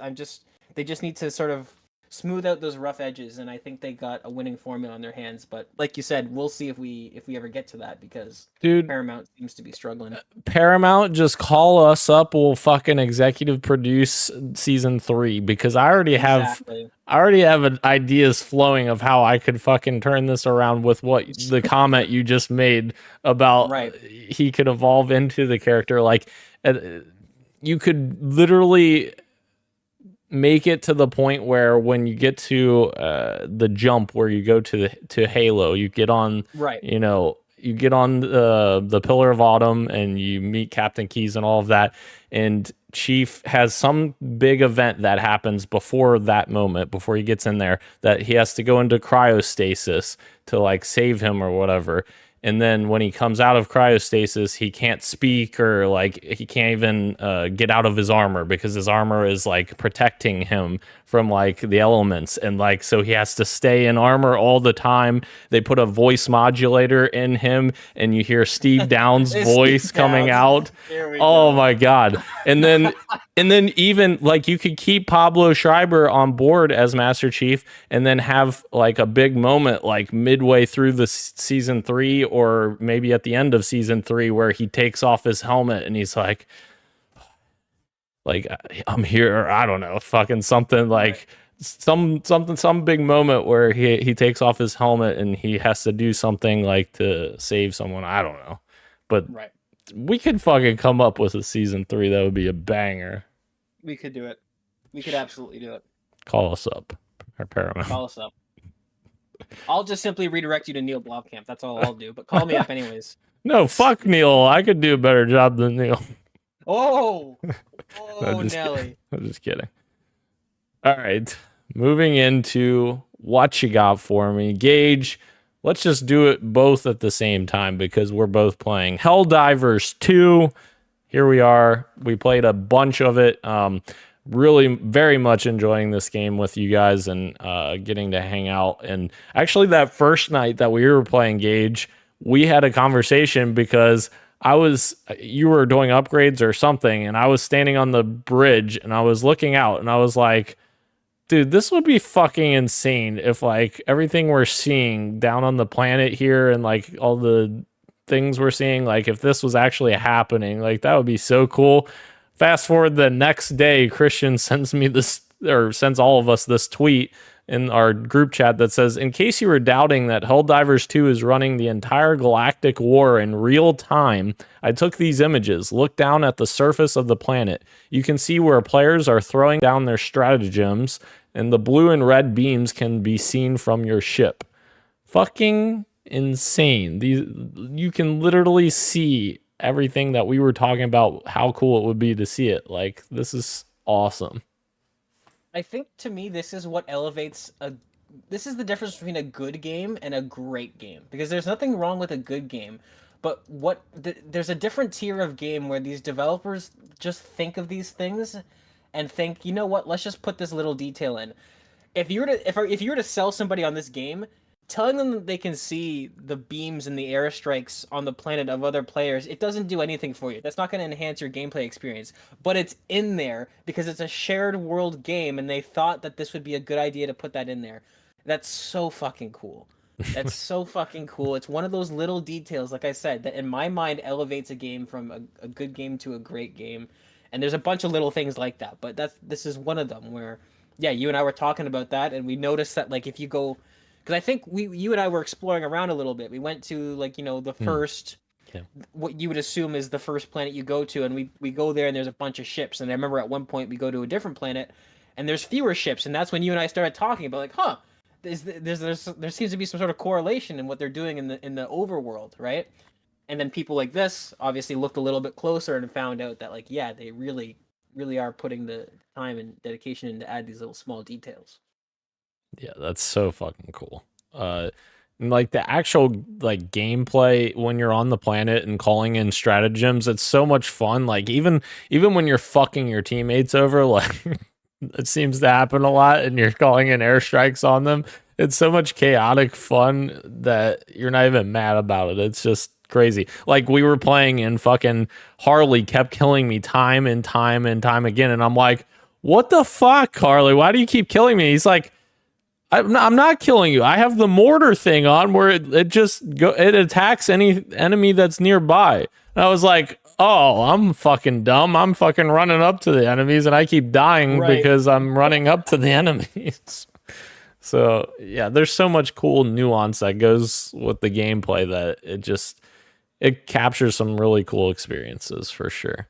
They just need to sort of smooth out those rough edges, and I think they got a winning formula on their hands. But like you said, we'll see if we ever get to that, because Dude, Paramount seems to be struggling. Paramount, just call us up. We'll fucking executive produce season 3, because I already have ideas flowing of how I could fucking turn this around with what the comment you just made about he could evolve into the character. Like, you could literally make it to the point where when you get to the jump where you go to Halo, you get on you get on the Pillar of Autumn, and you meet Captain Keyes and all of that, and Chief has some big event that happens before that moment, before he gets in there, that he has to go into cryostasis to like save him or whatever. And then when he comes out of cryostasis, he can't speak, or like he can't even get out of his armor, because his armor is like protecting him from like the elements. And like, so he has to stay in armor all the time. They put a voice modulator in him, and you hear Steve Downs' voice coming out. Oh my God. And then even like, you could keep Pablo Schreiber on board as Master Chief, and then have like a big moment like midway through the season 3, or maybe at the end of season 3, where he takes off his helmet and he's like I'm here. I don't know, fucking something like some big moment where he takes off his helmet and he has to do something like to save someone. I don't know, but we could fucking come up with a season 3 that would be a banger. We could do it. We could absolutely do it. Call us up, our Paramount. Call us up. I'll just simply redirect you to Neil Blomkamp. That's all I'll do. But call me up anyways. No, fuck Neil. I could do a better job than Neil. Oh, No, Nelly. I'm just kidding. All right, moving into what you got for me, Gage. Let's just do it both at the same time, because we're both playing Helldivers 2. Here we are. We played a bunch of it. Really very much enjoying this game with you guys, and getting to hang out. And actually, that first night that we were playing, Gage, we had a conversation, because you were doing upgrades or something, and I was standing on the bridge, and I was looking out, and I was like, dude, this would be fucking insane if like everything we're seeing down on the planet here, and like all the things we're seeing, like if this was actually happening, like that would be so cool. Fast forward the next day, Christian sends me this, or sends all of us this tweet in our group chat that says, in case you were doubting that Helldivers 2 is running the entire galactic war in real time, I took these images. Look down at the surface of the planet. You can see where players are throwing down their stratagems, and the blue and red beams can be seen from your ship. Fucking insane. You can literally see everything that we were talking about, how cool it would be to see it. Like, this is awesome. I think, to me, this is what elevates this is the difference between a good game and a great game, because there's nothing wrong with a good game, but there's a different tier of game where these developers just think of these things and think, you know what, let's just put this little detail in. If you were to sell somebody on this game, telling them that they can see the beams and the airstrikes on the planet of other players, it doesn't do anything for you. That's not going to enhance your gameplay experience. But it's in there because it's a shared world game, and they thought that this would be a good idea to put that in there. That's so fucking cool. That's so fucking cool. It's one of those little details, like I said, that in my mind elevates a game from a good game to a great game. And there's a bunch of little things like that, but this is one of them where yeah, you and I were talking about that, and we noticed that like if you go, because I think you and I were exploring around a little bit. We went to like the first, Yeah. what you would assume is the first planet you go to, and we go there and there's a bunch of ships. And I remember at one point we go to a different planet, and there's fewer ships, and that's when you and I started talking about like, huh, there seems to be some sort of correlation in what they're doing in the overworld, right? And then people like this obviously looked a little bit closer and found out that like, yeah, they really are putting the time and dedication in to add these little small details. Yeah, that's so fucking cool. And like the actual like gameplay when you're on the planet and calling in stratagems, it's so much fun. Like even when you're fucking your teammates over, like it seems to happen a lot, and you're calling in airstrikes on them. It's so much chaotic fun that you're not even mad about it. It's just crazy. Like we were playing and fucking Harley kept killing me time and time and time again, and I'm like, what the fuck, Harley? Why do you keep killing me? He's like, I'm not killing you. I have the mortar thing on where it attacks any enemy that's nearby. And I was like, oh, I'm fucking dumb. I'm fucking running up to the enemies and I keep dying because I'm running up to the enemies. So yeah, there's so much cool nuance that goes with the gameplay that it captures some really cool experiences for sure.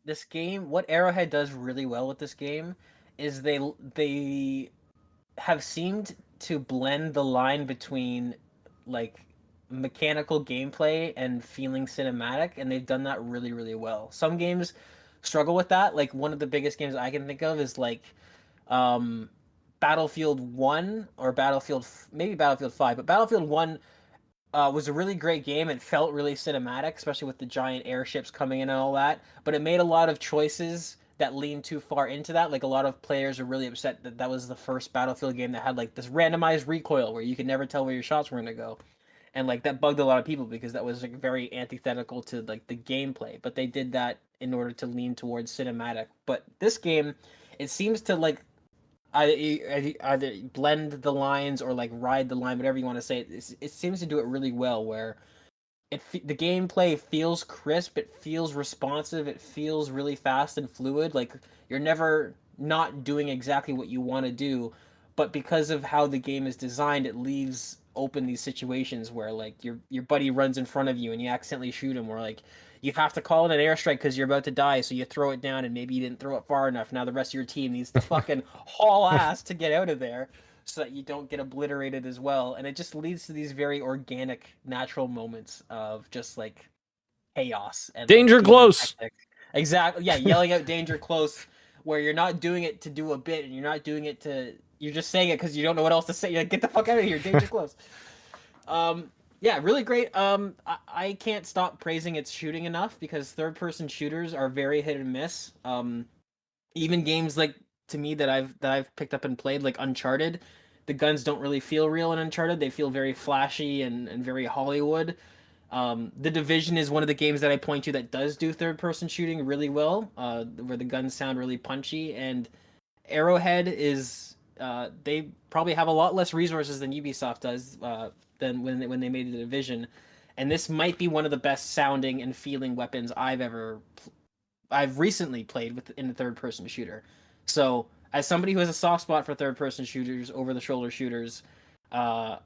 This game, what Arrowhead does really well with this game is they have seemed to blend the line between like mechanical gameplay and feeling cinematic, and they've done that really well. Some games struggle with that. Like one of the biggest games I can think of is like Battlefield 1 or maybe Battlefield 5, but Battlefield 1 was a really great game. It felt really cinematic, especially with the giant airships coming in and all that, but it made a lot of choices that lean too far into that. Like a lot of players are really upset that that was the first Battlefield game that had like this randomized recoil where you could never tell where your shots were going to go. And like that bugged a lot of people because that was like very antithetical to like the gameplay. But they did that in order to lean towards cinematic. But this game, it seems to like either blend the lines or like ride the line, whatever you want to say. It seems to do it really well where the gameplay feels crisp, it feels responsive, it feels really fast and fluid. Like you're never not doing exactly what you want to do, but because of how the game is designed, it leaves open these situations where like your buddy runs in front of you and you accidentally shoot him, or like you have to call in an airstrike because you're about to die, so you throw it down and maybe you didn't throw it far enough. Now the rest of your team needs to fucking haul ass to get out of there, so that you don't get obliterated as well. And it just leads to these very organic, natural moments of just like chaos and Danger like, close. Exactly. Yeah, yelling out danger close, where you're not doing it to do a bit and you're not doing it you're just saying it because you don't know what else to say. You're like, get the fuck out of here, danger close. Yeah, really great. I can't stop praising its shooting enough because third-person shooters are very hit and miss. Even games like, to me, that I've picked up and played, like Uncharted, the guns don't really feel real in Uncharted. They feel very flashy and very Hollywood. The Division is one of the games that I point to that does do third-person shooting really well, where the guns sound really punchy. And Arrowhead is they probably have a lot less resources than Ubisoft does than when they made the Division, and this might be one of the best sounding and feeling weapons I've recently played in a third-person shooter. So, as somebody who has a soft spot for third-person shooters, over-the-shoulder shooters,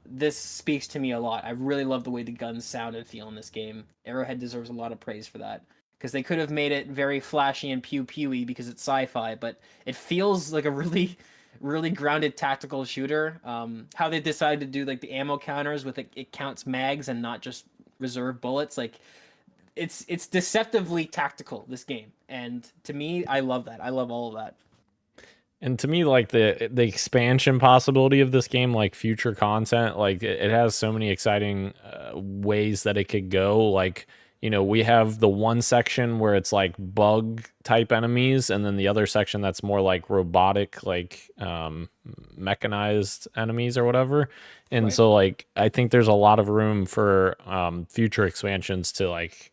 this speaks to me a lot. I really love the way the guns sound and feel in this game. Arrowhead deserves a lot of praise for that, because they could have made it very flashy and pew-pewy because it's sci-fi, but it feels like a really grounded tactical shooter. How they decided to do like the ammo counters with it counts mags and not just reserve bullets, like it's deceptively tactical, this game, and to me, I love that. I love all of that. And to me, like the expansion possibility of this game, like future content, like it has so many exciting ways that it could go. Like, we have the one section where it's like bug type enemies, and then the other section that's more like robotic, like mechanized enemies or whatever. And Right. so like I think there's a lot of room for future expansions to like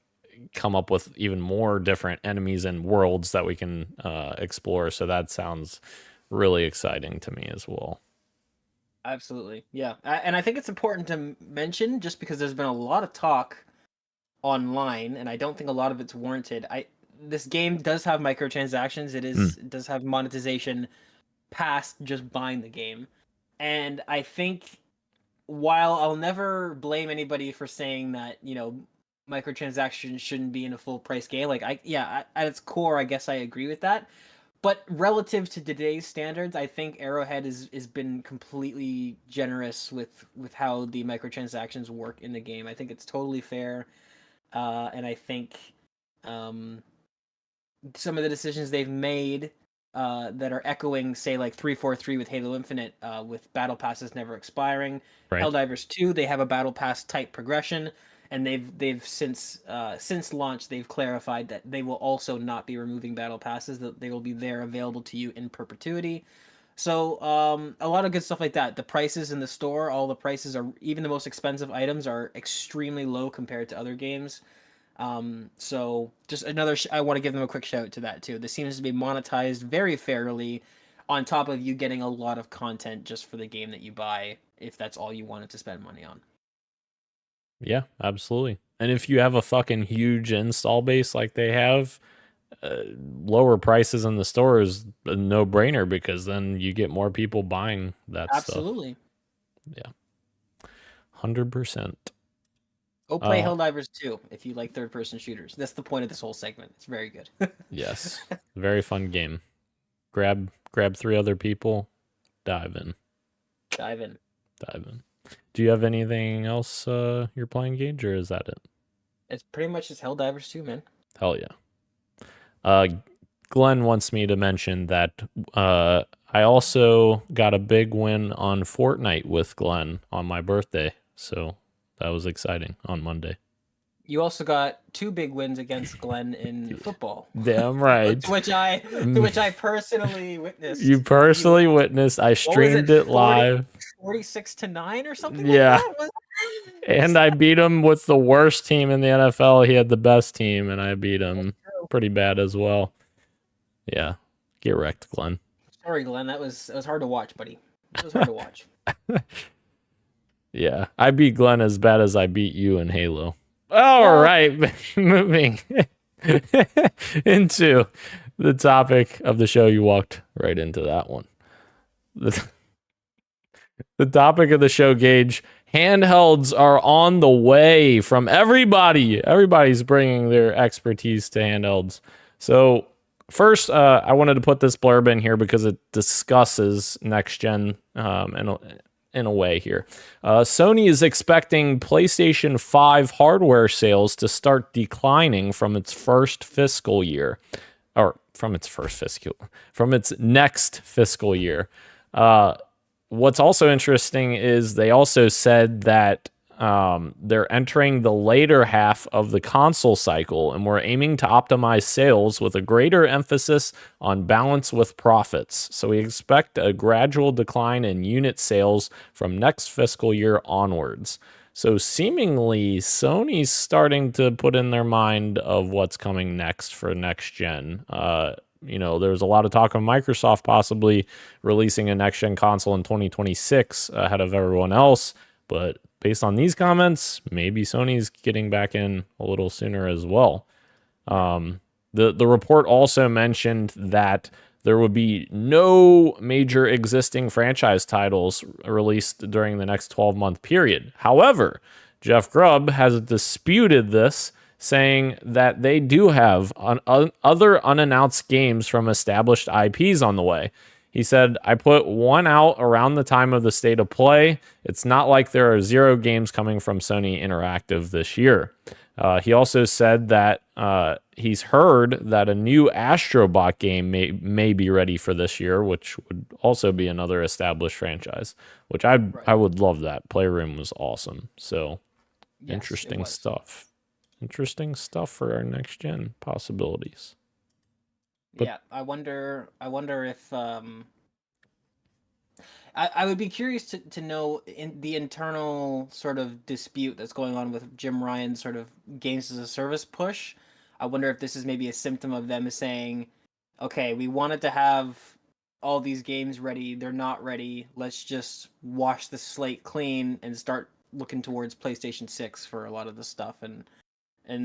come up with even more different enemies and worlds that we can explore. So that sounds really exciting to me as well. Absolutely, yeah. And I think it's important to mention, just because there's been a lot of talk online, and I don't think a lot of it's warranted. This game does have microtransactions. It does have monetization, past just buying the game. And I think while I'll never blame anybody for saying that, microtransactions shouldn't be in a full price game, at its core, I guess I agree with that. But relative to today's standards, I think Arrowhead has been completely generous with how the microtransactions work in the game. I think it's totally fair, and I think some of the decisions they've made that are echoing, say, like 343 with Halo Infinite, with battle passes never expiring. Right. Helldivers 2, they have a battle pass type progression, and they've since launch they've clarified that they will also not be removing battle passes; that they will be there available to you in perpetuity. So a lot of good stuff like that. The prices in the store, all the prices are, even the most expensive items are extremely low compared to other games. So just another, I want to give them a quick shout out to that too. This seems to be monetized very fairly, on top of you getting a lot of content just for the game that you buy, if that's all you wanted to spend money on. Yeah, absolutely. And if you have a fucking huge install base like they have, lower prices in the store is a no-brainer, because then you get more people buying that Absolutely. stuff. Yeah. 100%. Go play Helldivers 2 if you like third-person shooters. That's the point of this whole segment. It's very good. Yes. Very fun game. Grab 3 other people, dive in. Dive in. Do you have anything else you're playing, Gage, or is that it? It's pretty much just Helldivers 2, man. Hell yeah. Glenn wants me to mention that I also got a big win on Fortnite with Glenn on my birthday. So that was exciting on Monday. You also got 2 big wins against Glenn in football. Damn right. to which I personally witnessed. You personally witnessed. I streamed it live. 46-9 or something. Yeah. Like that? And I beat him with the worst team in the NFL. He had the best team, and I beat him pretty bad as well. Yeah. Get wrecked, Glenn. Sorry, Glenn. It was hard to watch, buddy. It was hard to watch. Yeah. I beat Glenn as bad as I beat you in Halo. All right. Moving into the topic of the show. You walked right into that one. The topic of the show, Gage. Handhelds are on the way from everybody. Everybody's bringing their expertise to handhelds. So first, I wanted to put this blurb in here because it discusses next gen in a way here. Sony is expecting PlayStation 5 hardware sales to start declining from its next fiscal year. What's also interesting is they also said that they're entering the later half of the console cycle, and we're aiming to optimize sales with a greater emphasis on balance with profits. So we expect a gradual decline in unit sales from next fiscal year onwards. So seemingly Sony's starting to put in their mind of what's coming next for next gen. There's a lot of talk of Microsoft possibly releasing a next-gen console in 2026 ahead of everyone else. But based on these comments, maybe Sony's getting back in a little sooner as well. The report also mentioned that there would be no major existing franchise titles released during the next 12-month period. However, Jeff Grubb has disputed this, saying that they do have other unannounced games from established IPs on the way. He said, I put one out around the time of the State of Play. It's not like there are 0 games coming from Sony Interactive this year. He also said that he's heard that a new Astrobot game may be ready for this year, which would also be another established franchise, which I would love that. Playroom was awesome. So yes, interesting stuff. Interesting stuff for our next gen possibilities. But, yeah, I wonder if I would be curious to know in the internal sort of dispute that's going on with Jim Ryan's sort of games as a service push. I wonder if this is maybe a symptom of them saying, okay, we wanted to have all these games ready, they're not ready. Let's just wash the slate clean and start looking towards PlayStation 6 for a lot of the stuff, and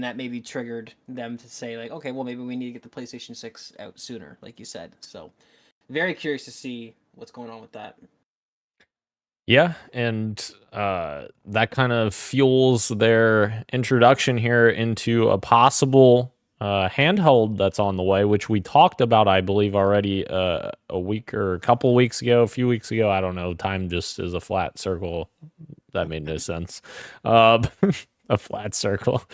that maybe triggered them to say, like, okay, well, maybe we need to get the PlayStation 6 out sooner, like you said. So very curious to see what's going on with that. Yeah, and that kind of fuels their introduction here into a possible handheld that's on the way, which we talked about, I believe, already a week or a couple weeks ago, a few weeks ago. I don't know. Time just is a flat circle. That made no sense. A flat circle.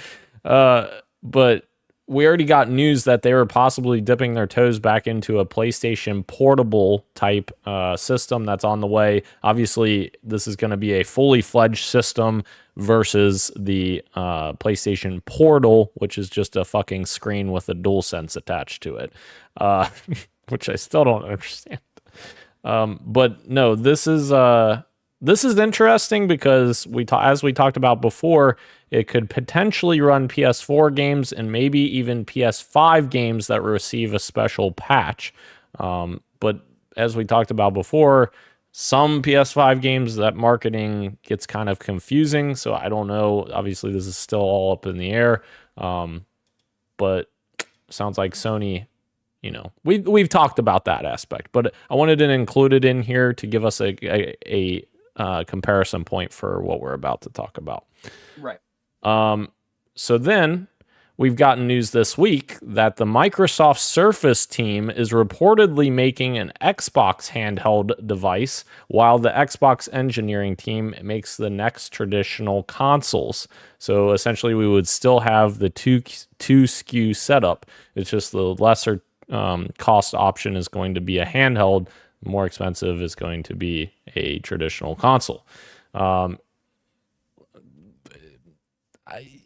But we already got news that they were possibly dipping their toes back into a PlayStation portable type system that's on the way. Obviously, this is going to be a fully fledged system versus the PlayStation Portal, which is just a fucking screen with a DualSense attached to it, which I still don't understand. But no, this is interesting because as we talked about before, it could potentially run PS4 games and maybe even PS5 games that receive a special patch. But as we talked about before, some PS5 games, that marketing gets kind of confusing. So I don't know. Obviously, this is still all up in the air. But sounds like Sony, we've talked about that aspect. But I wanted to include it in here to give us a comparison point for what we're about to talk about. Right. So then we've gotten news this week that the Microsoft Surface team is reportedly making an Xbox handheld device, while the Xbox engineering team makes the next traditional consoles. So essentially, we would still have the two SKU setup. It's just the lesser cost option is going to be a handheld. More expensive is going to be a traditional console.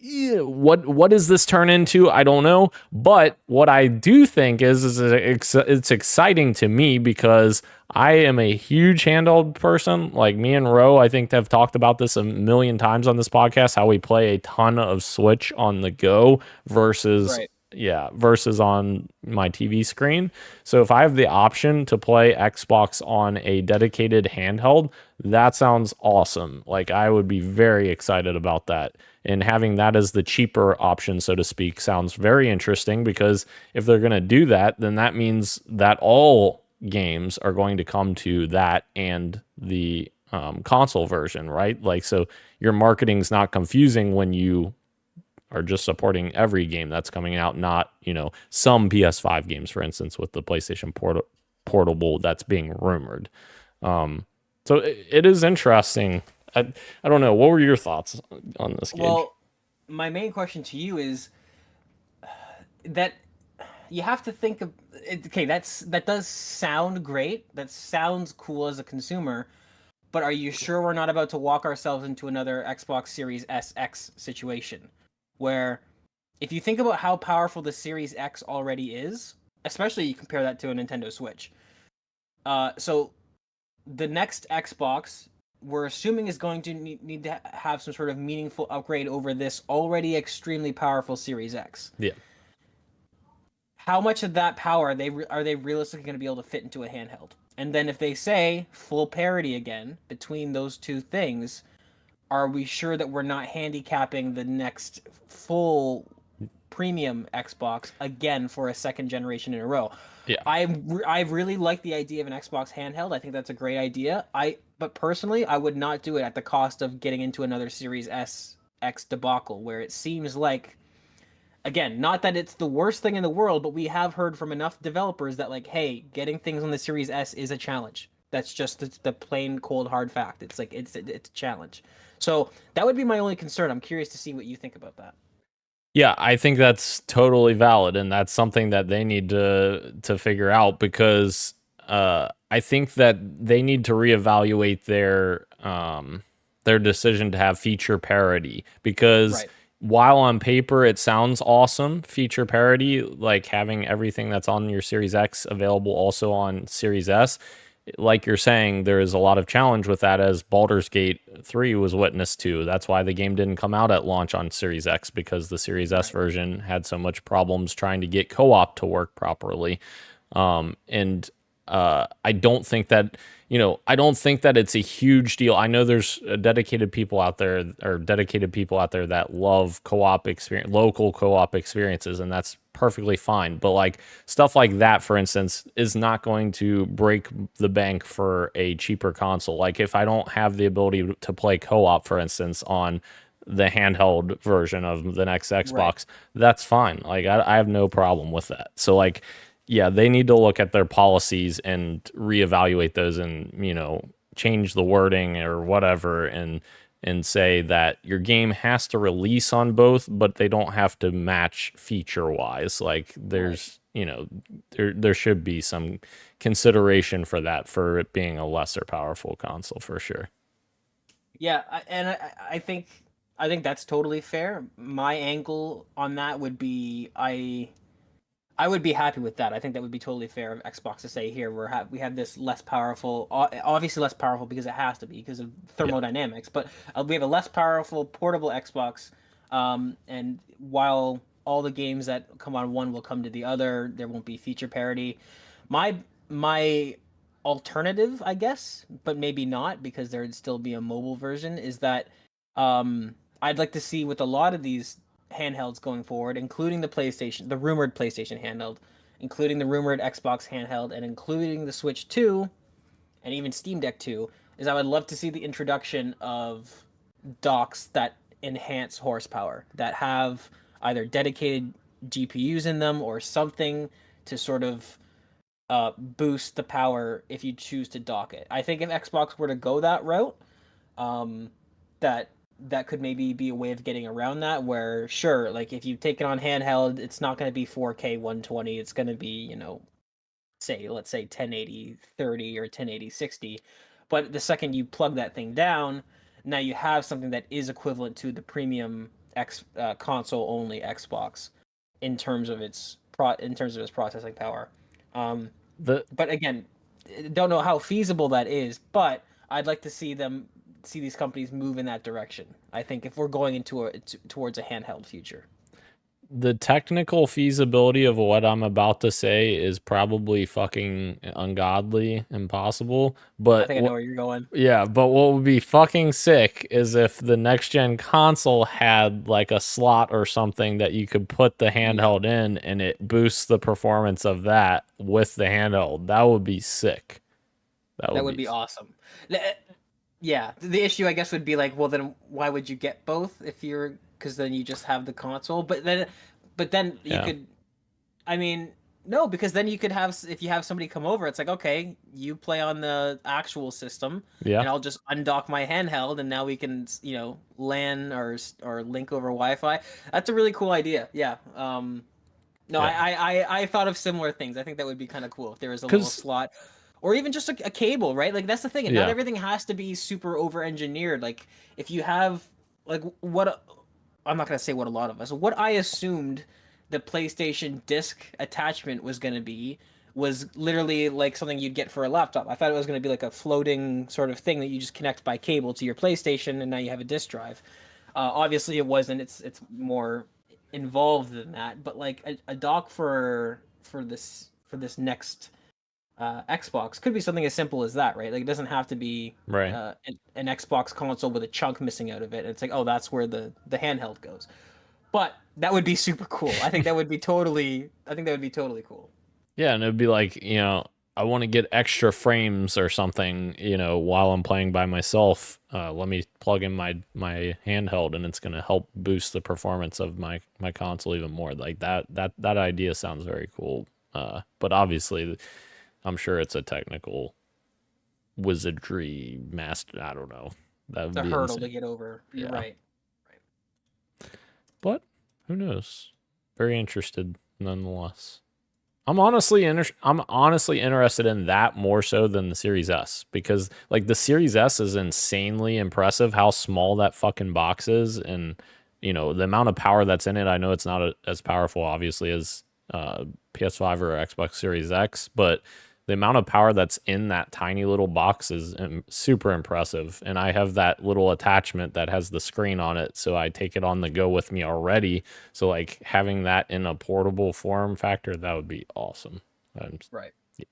What does this turn into? I don't know. But what I do think is it's exciting to me because I am a huge handheld person. Like me and Ro, I think have talked about this a million times on this podcast, how we play a ton of Switch on the go versus... Right. Yeah, versus on my TV screen. So if I have the option to play Xbox on a dedicated handheld, that sounds awesome. Like I would be very excited about that. And having that as the cheaper option, so to speak, sounds very interesting because if they're going to do that, then that means that all games are going to come to that and the console version, right? Like, so your marketing's not confusing when you are just supporting every game that's coming out, not, some PS5 games, for instance, with the PlayStation Portable that's being rumored. So it is interesting. I don't know. What were your thoughts on this game? Well, my main question to you is that you have to think of, okay, that does sound great. That sounds cool as a consumer, but are you sure we're not about to walk ourselves into another Xbox Series SX situation? Where if you think about how powerful the Series X already is, especially you compare that to a Nintendo Switch. So the next Xbox, we're assuming, is going to need to have some sort of meaningful upgrade over this already extremely powerful Series X. Yeah. How much of that power are they realistically going to be able to fit into a handheld? And then if they say full parity again between those two things, are we sure that we're not handicapping the next full premium Xbox again for a second generation in a row? Yeah, I really like the idea of an Xbox handheld. I think that's a great idea. But personally, I would not do it at the cost of getting into another Series S X debacle, where it seems like, again, not that it's the worst thing in the world, but we have heard from enough developers that, like, hey, getting things on the Series S is a challenge. That's just the plain cold hard fact. It's like it's a challenge. So that would be my only concern. I'm curious to see what you think about that. Yeah, I think that's totally valid, and that's something that they need to figure out because I think that they need to reevaluate their decision to have feature parity because. Right. While on paper it sounds awesome, feature parity, like having everything that's on your Series X available also on Series S, like you're saying, there is a lot of challenge with that, as Baldur's Gate 3 was witness to. That's why the game didn't come out at launch on Series X, because the Series S version had so much problems trying to get co-op to work properly. And I don't think that, I don't think that it's a huge deal. I know there's dedicated people out there that love co-op experience, local co-op experiences, and that's perfectly fine. But like stuff like that, for instance, is not going to break the bank for a cheaper console. Like if I don't have the ability to play co-op, for instance, on the handheld version of the next Xbox, Right. that's fine. Like I have no problem with that. So like, yeah, they need to look at their policies and reevaluate those and, change the wording or whatever and say that your game has to release on both, but they don't have to match feature wise. Like there's, there should be some consideration for that, for it being a lesser powerful console for sure. Yeah, I think that's totally fair. My angle on that would be I would be happy with that. I think that would be totally fair of Xbox to say here we have this less powerful, obviously less powerful because it has to be because of Yeah. thermodynamics, but we have a less powerful portable Xbox. And while all the games that come on one will come to the other, there won't be feature parity. My alternative, I guess, but maybe not because there'd still be a mobile version, is that I'd like to see with a lot of these handhelds going forward, including the rumored PlayStation handheld, including the rumored Xbox handheld, and including the Switch 2, and even Steam Deck 2, is I would love to see the introduction of docks that enhance horsepower, that have either dedicated GPUs in them or something to sort of boost the power if you choose to dock it. I think if Xbox were to go that route, um, that that could maybe be a way of getting around that. Where sure, like if you take it on handheld, it's not going to be 4K 120. It's going to be let's say 1080 30 or 1080 60. But the second you plug that thing down, now you have something that is equivalent to the premium console only Xbox in terms of its processing power. Um, The but again, don't know how feasible that is, but I'd like to see these companies move in that direction. I think if we're going towards a handheld future. the technical feasibility of what I'm about to say is probably fucking ungodly, impossible. I But think I know where you're going. yeah, but what would be fucking sick is if the next gen console had like a slot or something that you could put the handheld in and it boosts the performance of that with the handheld. That would be sick. That would be awesome. Yeah, the issue I guess would be like, well, then why would you get both if you're because then you just have the console. But then you Yeah. could, I mean, no, because then you could have if you have somebody come over, it's like okay, you play on the actual system, Yeah. and I'll just undock my handheld, and now we can LAN or link over Wi-Fi. That's a really cool idea. Yeah. No, Yeah. I thought of similar things. I think that would be kind of cool if there was a little 'Cause slot, or even just a cable, right? Like that's the thing, and not yeah. everything has to be super over engineered. Like if you have like what I'm not gonna say what a lot of us, what I assumed the PlayStation disc attachment was gonna be was literally like something you'd get for a laptop. I thought it was gonna be like a floating sort of thing that you just connect by cable to your PlayStation, and now you have a disc drive. Obviously, it wasn't. It's more involved than that. But like a dock for this next Xbox could be something as simple as that, right? Like it doesn't have to be Right. an Xbox console with a chunk missing out of it. It's like, oh, that's where the handheld goes. But that would be super cool. I think that would be totally. I think that would be totally cool. Yeah, and it'd be like, I want to get extra frames or something, while I'm playing by myself. Let me plug in my handheld, and it's gonna help boost the performance of my console even more. Like that idea sounds very cool. But obviously, I'm sure it's a technical wizardry master. I don't know. That It's would a be hurdle insane. to get over. You're Yeah, right. but who knows? Very interested nonetheless. I'm honestly interested in that more so than the Series S, because like the Series S is insanely impressive how small that fucking box is, and the amount of power that's in it. I know it's not as powerful obviously as PS5 or Xbox Series X, but the amount of power that's in that tiny little box is super impressive. And I have that little attachment that has the screen on it, so I take it on the go with me already. So like having that in a portable form factor, that would be awesome. Right. Yeah.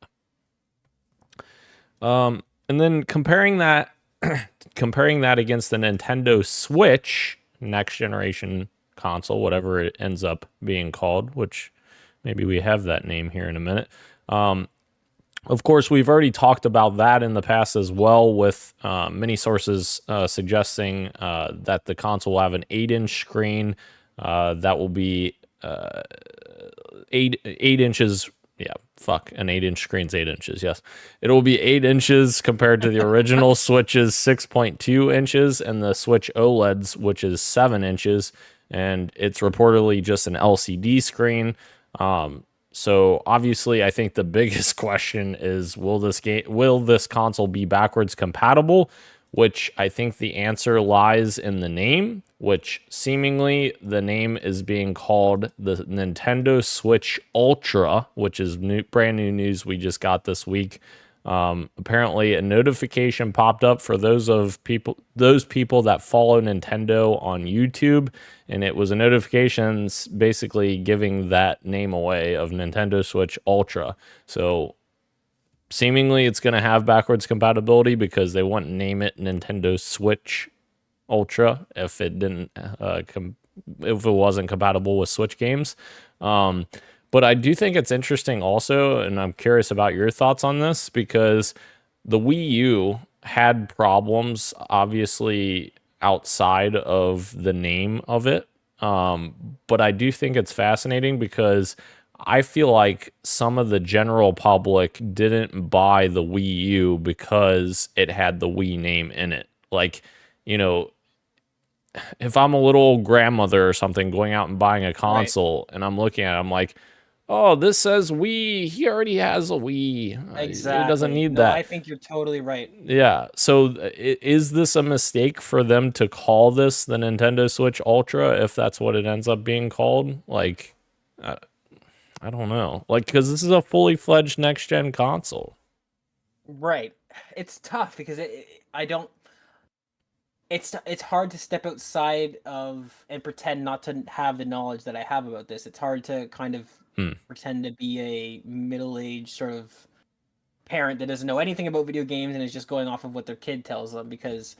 And then comparing that against the Nintendo Switch next generation console, whatever it ends up being called, which maybe we have that name here in a minute. Of course, we've already talked about that in the past as well, with many sources suggesting that the console will have an 8-inch screen that will be 8 inches. Yeah, an 8-inch screen's 8 inches. Yes, it will be 8 inches compared to the original Switch's 6.2 inches and the Switch OLED's, which is 7 inches, and it's reportedly just an LCD screen. So obviously, I think the biggest question is, will this console be backwards compatible? Which I think the answer lies in the name, which seemingly the name is being called the Nintendo Switch Ultra, which is brand new news we just got this week. Apparently, a notification popped up for those people that follow Nintendo on YouTube, and it was a notification basically giving that name away of Nintendo Switch Ultra. So seemingly it's going to have backwards compatibility, because they wouldn't name it Nintendo Switch Ultra if it didn't if it wasn't compatible with Switch games. But I do think it's interesting also, and I'm curious about your thoughts on this, because the Wii U had problems, obviously, outside of the name of it. But I do think it's fascinating, because I feel like some of the general public didn't buy the Wii U because it had the Wii name in it. Like, if I'm a little grandmother or something going out and buying a console, and I'm looking at it, I'm like, oh, this says Wii. He already has a Wii. Exactly. He doesn't need that. I think you're totally right. Yeah. So is this a mistake for them to call this the Nintendo Switch Ultra, if that's what it ends up being called? Like, I don't know. Like, because this is a fully fledged next gen console. Right. It's tough because it's hard to step outside of and pretend not to have the knowledge that I have about this. It's hard to kind of pretend to be a middle-aged sort of parent that doesn't know anything about video games and is just going off of what their kid tells them, because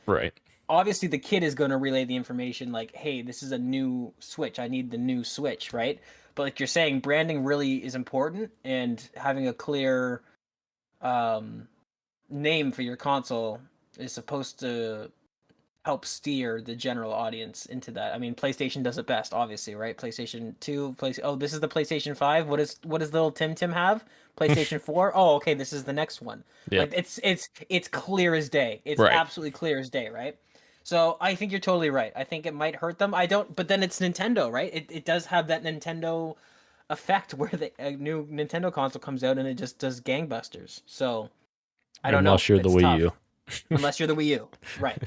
obviously the kid is going to relay the information like, hey, this is a new Switch. I need the new Switch, right? But like you're saying, branding really is important, and having a clear name for your console is supposed to help steer the general audience into that. I mean, PlayStation does it best, obviously, right? PlayStation 2, this is the PlayStation 5. What does little Tim have? PlayStation 4. Oh, okay, this is the next one. Yeah. Like it's clear as day. It's absolutely clear as day, right? So I think you're totally right. I think it might hurt them. But then it's Nintendo, right? It does have that Nintendo effect where a new Nintendo console comes out and it just does gangbusters. So I don't know. Unless you're the Wii U. Unless you're the Wii U, right?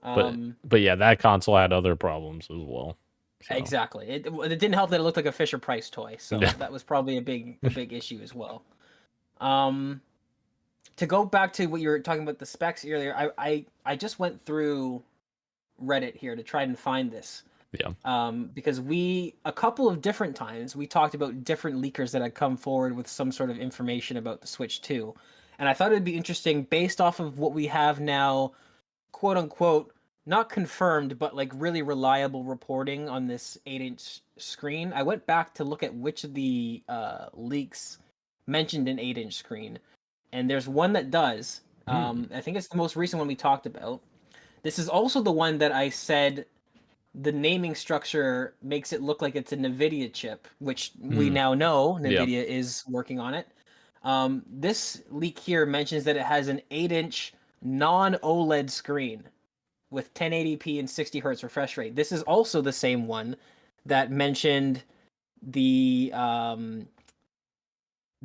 But yeah, that console had other problems as well. So. Exactly. It didn't help that it looked like a Fisher Price toy, so that was probably a big issue as well. To go back to what you were talking about the specs earlier, I just went through Reddit here to try and find this. Yeah. Because a couple of different times we talked about different leakers that had come forward with some sort of information about the Switch 2, and I thought it'd be interesting based off of what we have now, quote unquote, not confirmed, but like really reliable reporting on this 8-inch screen. I went back to look at which of the leaks mentioned an 8-inch screen, and there's one that does. I think it's the most recent one we talked about. This is also the one that I said the naming structure makes it look like it's a NVIDIA chip, which we now know NVIDIA is working on it. This leak here mentions that it has an 8-inch non-OLED screen with 1080p and 60 hertz refresh rate. This is also the same one that mentioned the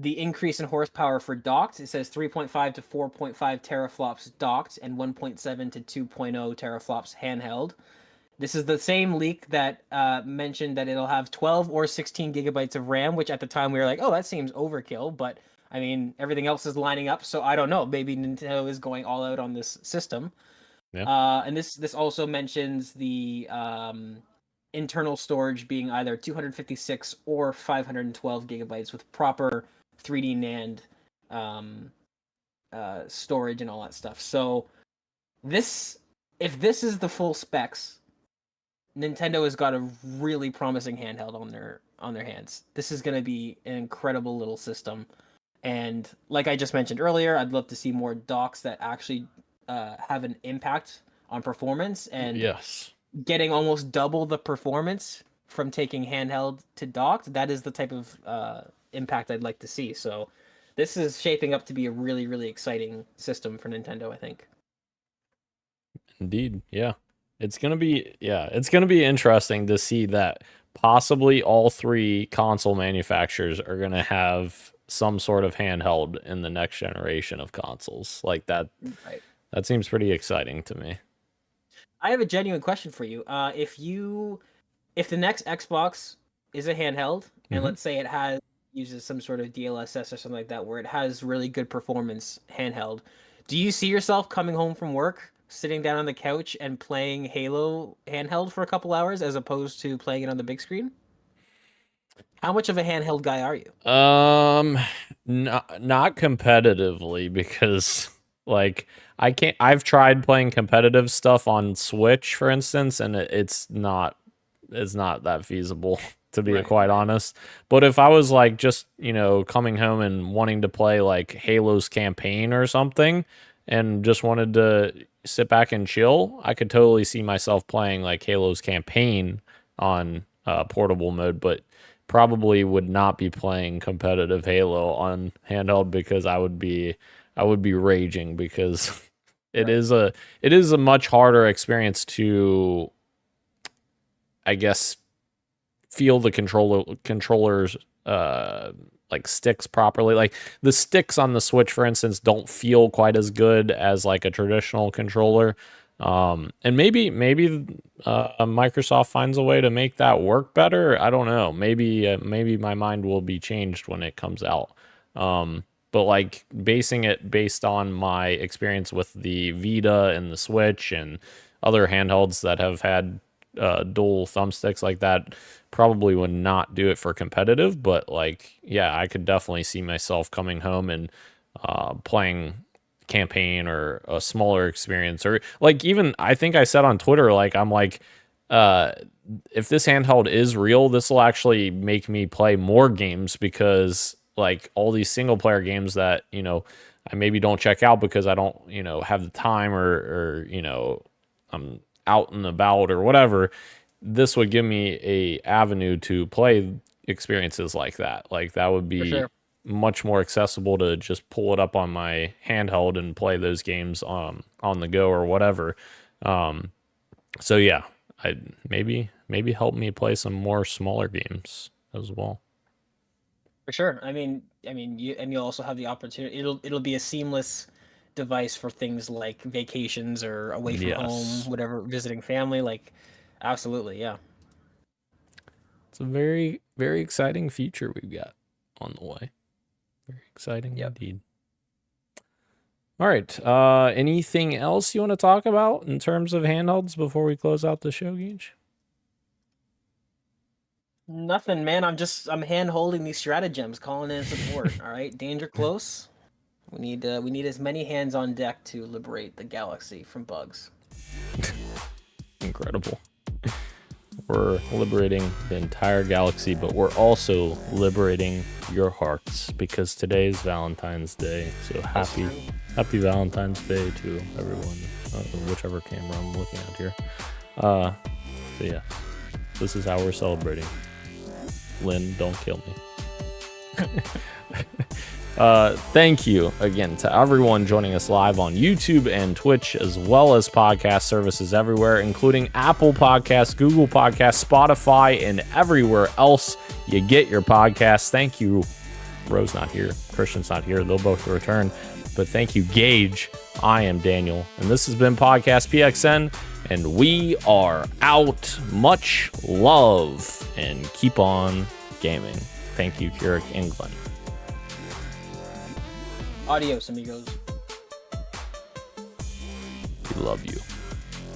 increase in horsepower for docked. It says 3.5 to 4.5 teraflops docked and 1.7 to 2.0 teraflops handheld. This is the same leak that mentioned that it'll have 12 or 16 gigabytes of RAM, which at the time we were like, oh, that seems overkill, but I mean, everything else is lining up, so I don't know. Maybe Nintendo is going all out on this system. Yeah. And this also mentions the internal storage being either 256 or 512 gigabytes with proper 3D NAND storage and all that stuff. So if this is the full specs, Nintendo has got a really promising handheld on their hands. This is going to be an incredible little system, and like I just mentioned earlier, I'd love to see more docks that actually have an impact on performance, and Yes. getting almost double the performance from taking handheld to docked. That is the type of impact I'd like to see. So this is shaping up to be a really, really exciting system for Nintendo, I think. Indeed. Yeah. It's going to be interesting to see that possibly all three console manufacturers are going to have some sort of handheld in the next generation of consoles. Like that. Right. That seems pretty exciting to me. I have a genuine question for you. If the next Xbox is a handheld, and let's say it uses some sort of DLSS or something like that, where it has really good performance handheld, do you see yourself coming home from work, sitting down on the couch and playing Halo handheld for a couple hours as opposed to playing it on the big screen? How much of a handheld guy are you? Not competitively, because like I've tried playing competitive stuff on Switch, for instance, and it's not that feasible, to be quite honest. But if I was like just, coming home and wanting to play like Halo's campaign or something and just wanted to sit back and chill, I could totally see myself playing like Halo's campaign on portable mode, but probably would not be playing competitive Halo on handheld, because I would be raging, because it is a much harder experience to, I guess, feel the controllers like sticks properly. Like the sticks on the Switch, for instance, don't feel quite as good as like a traditional controller. And maybe Microsoft finds a way to make that work better. I don't know. Maybe my mind will be changed when it comes out. But like based on my experience with the Vita and the Switch and other handhelds that have had dual thumbsticks like that, probably would not do it for competitive. But like, yeah, I could definitely see myself coming home and playing campaign or a smaller experience, or like, even I think I said on Twitter, like, I'm like, if this handheld is real, this will actually make me play more games, because like all these single player games that, I maybe don't check out because I don't, have the time or I'm out and about or whatever, this would give me a avenue to play experiences like that. Like that would be much more accessible to just pull it up on my handheld and play those games on the go or whatever. So yeah, I maybe help me play some more smaller games as well. For sure. I mean, you'll also have the opportunity. It'll be a seamless device for things like vacations or away from home, whatever, visiting family. Like, absolutely, yeah. It's a very, very exciting feature we've got on the way. Very exciting indeed. All right. Anything else you want to talk about in terms of handhelds before we close out the show, Gage? Nothing, man. I'm hand holding these stratagems, calling in support. All right, danger close. We need as many hands on deck to liberate the galaxy from bugs. Incredible. We're liberating the entire galaxy, but we're also liberating your hearts, because today is Valentine's Day. So happy Valentine's Day to everyone, whichever camera I'm looking at here. So yeah, this is how we're celebrating. Lynn, don't kill me. Thank you again to everyone joining us live on YouTube and Twitch, as well as podcast services everywhere, including Apple Podcasts, Google Podcasts, Spotify, and everywhere else you get your podcasts. Thank you. Ro's not here. Christian's not here. They'll both return. But thank you, Gage. I am Daniel, and this has been Podcast PXN, and we are out. Much love, and keep on gaming. Thank you, Kirik England. Adios, amigos. We love you.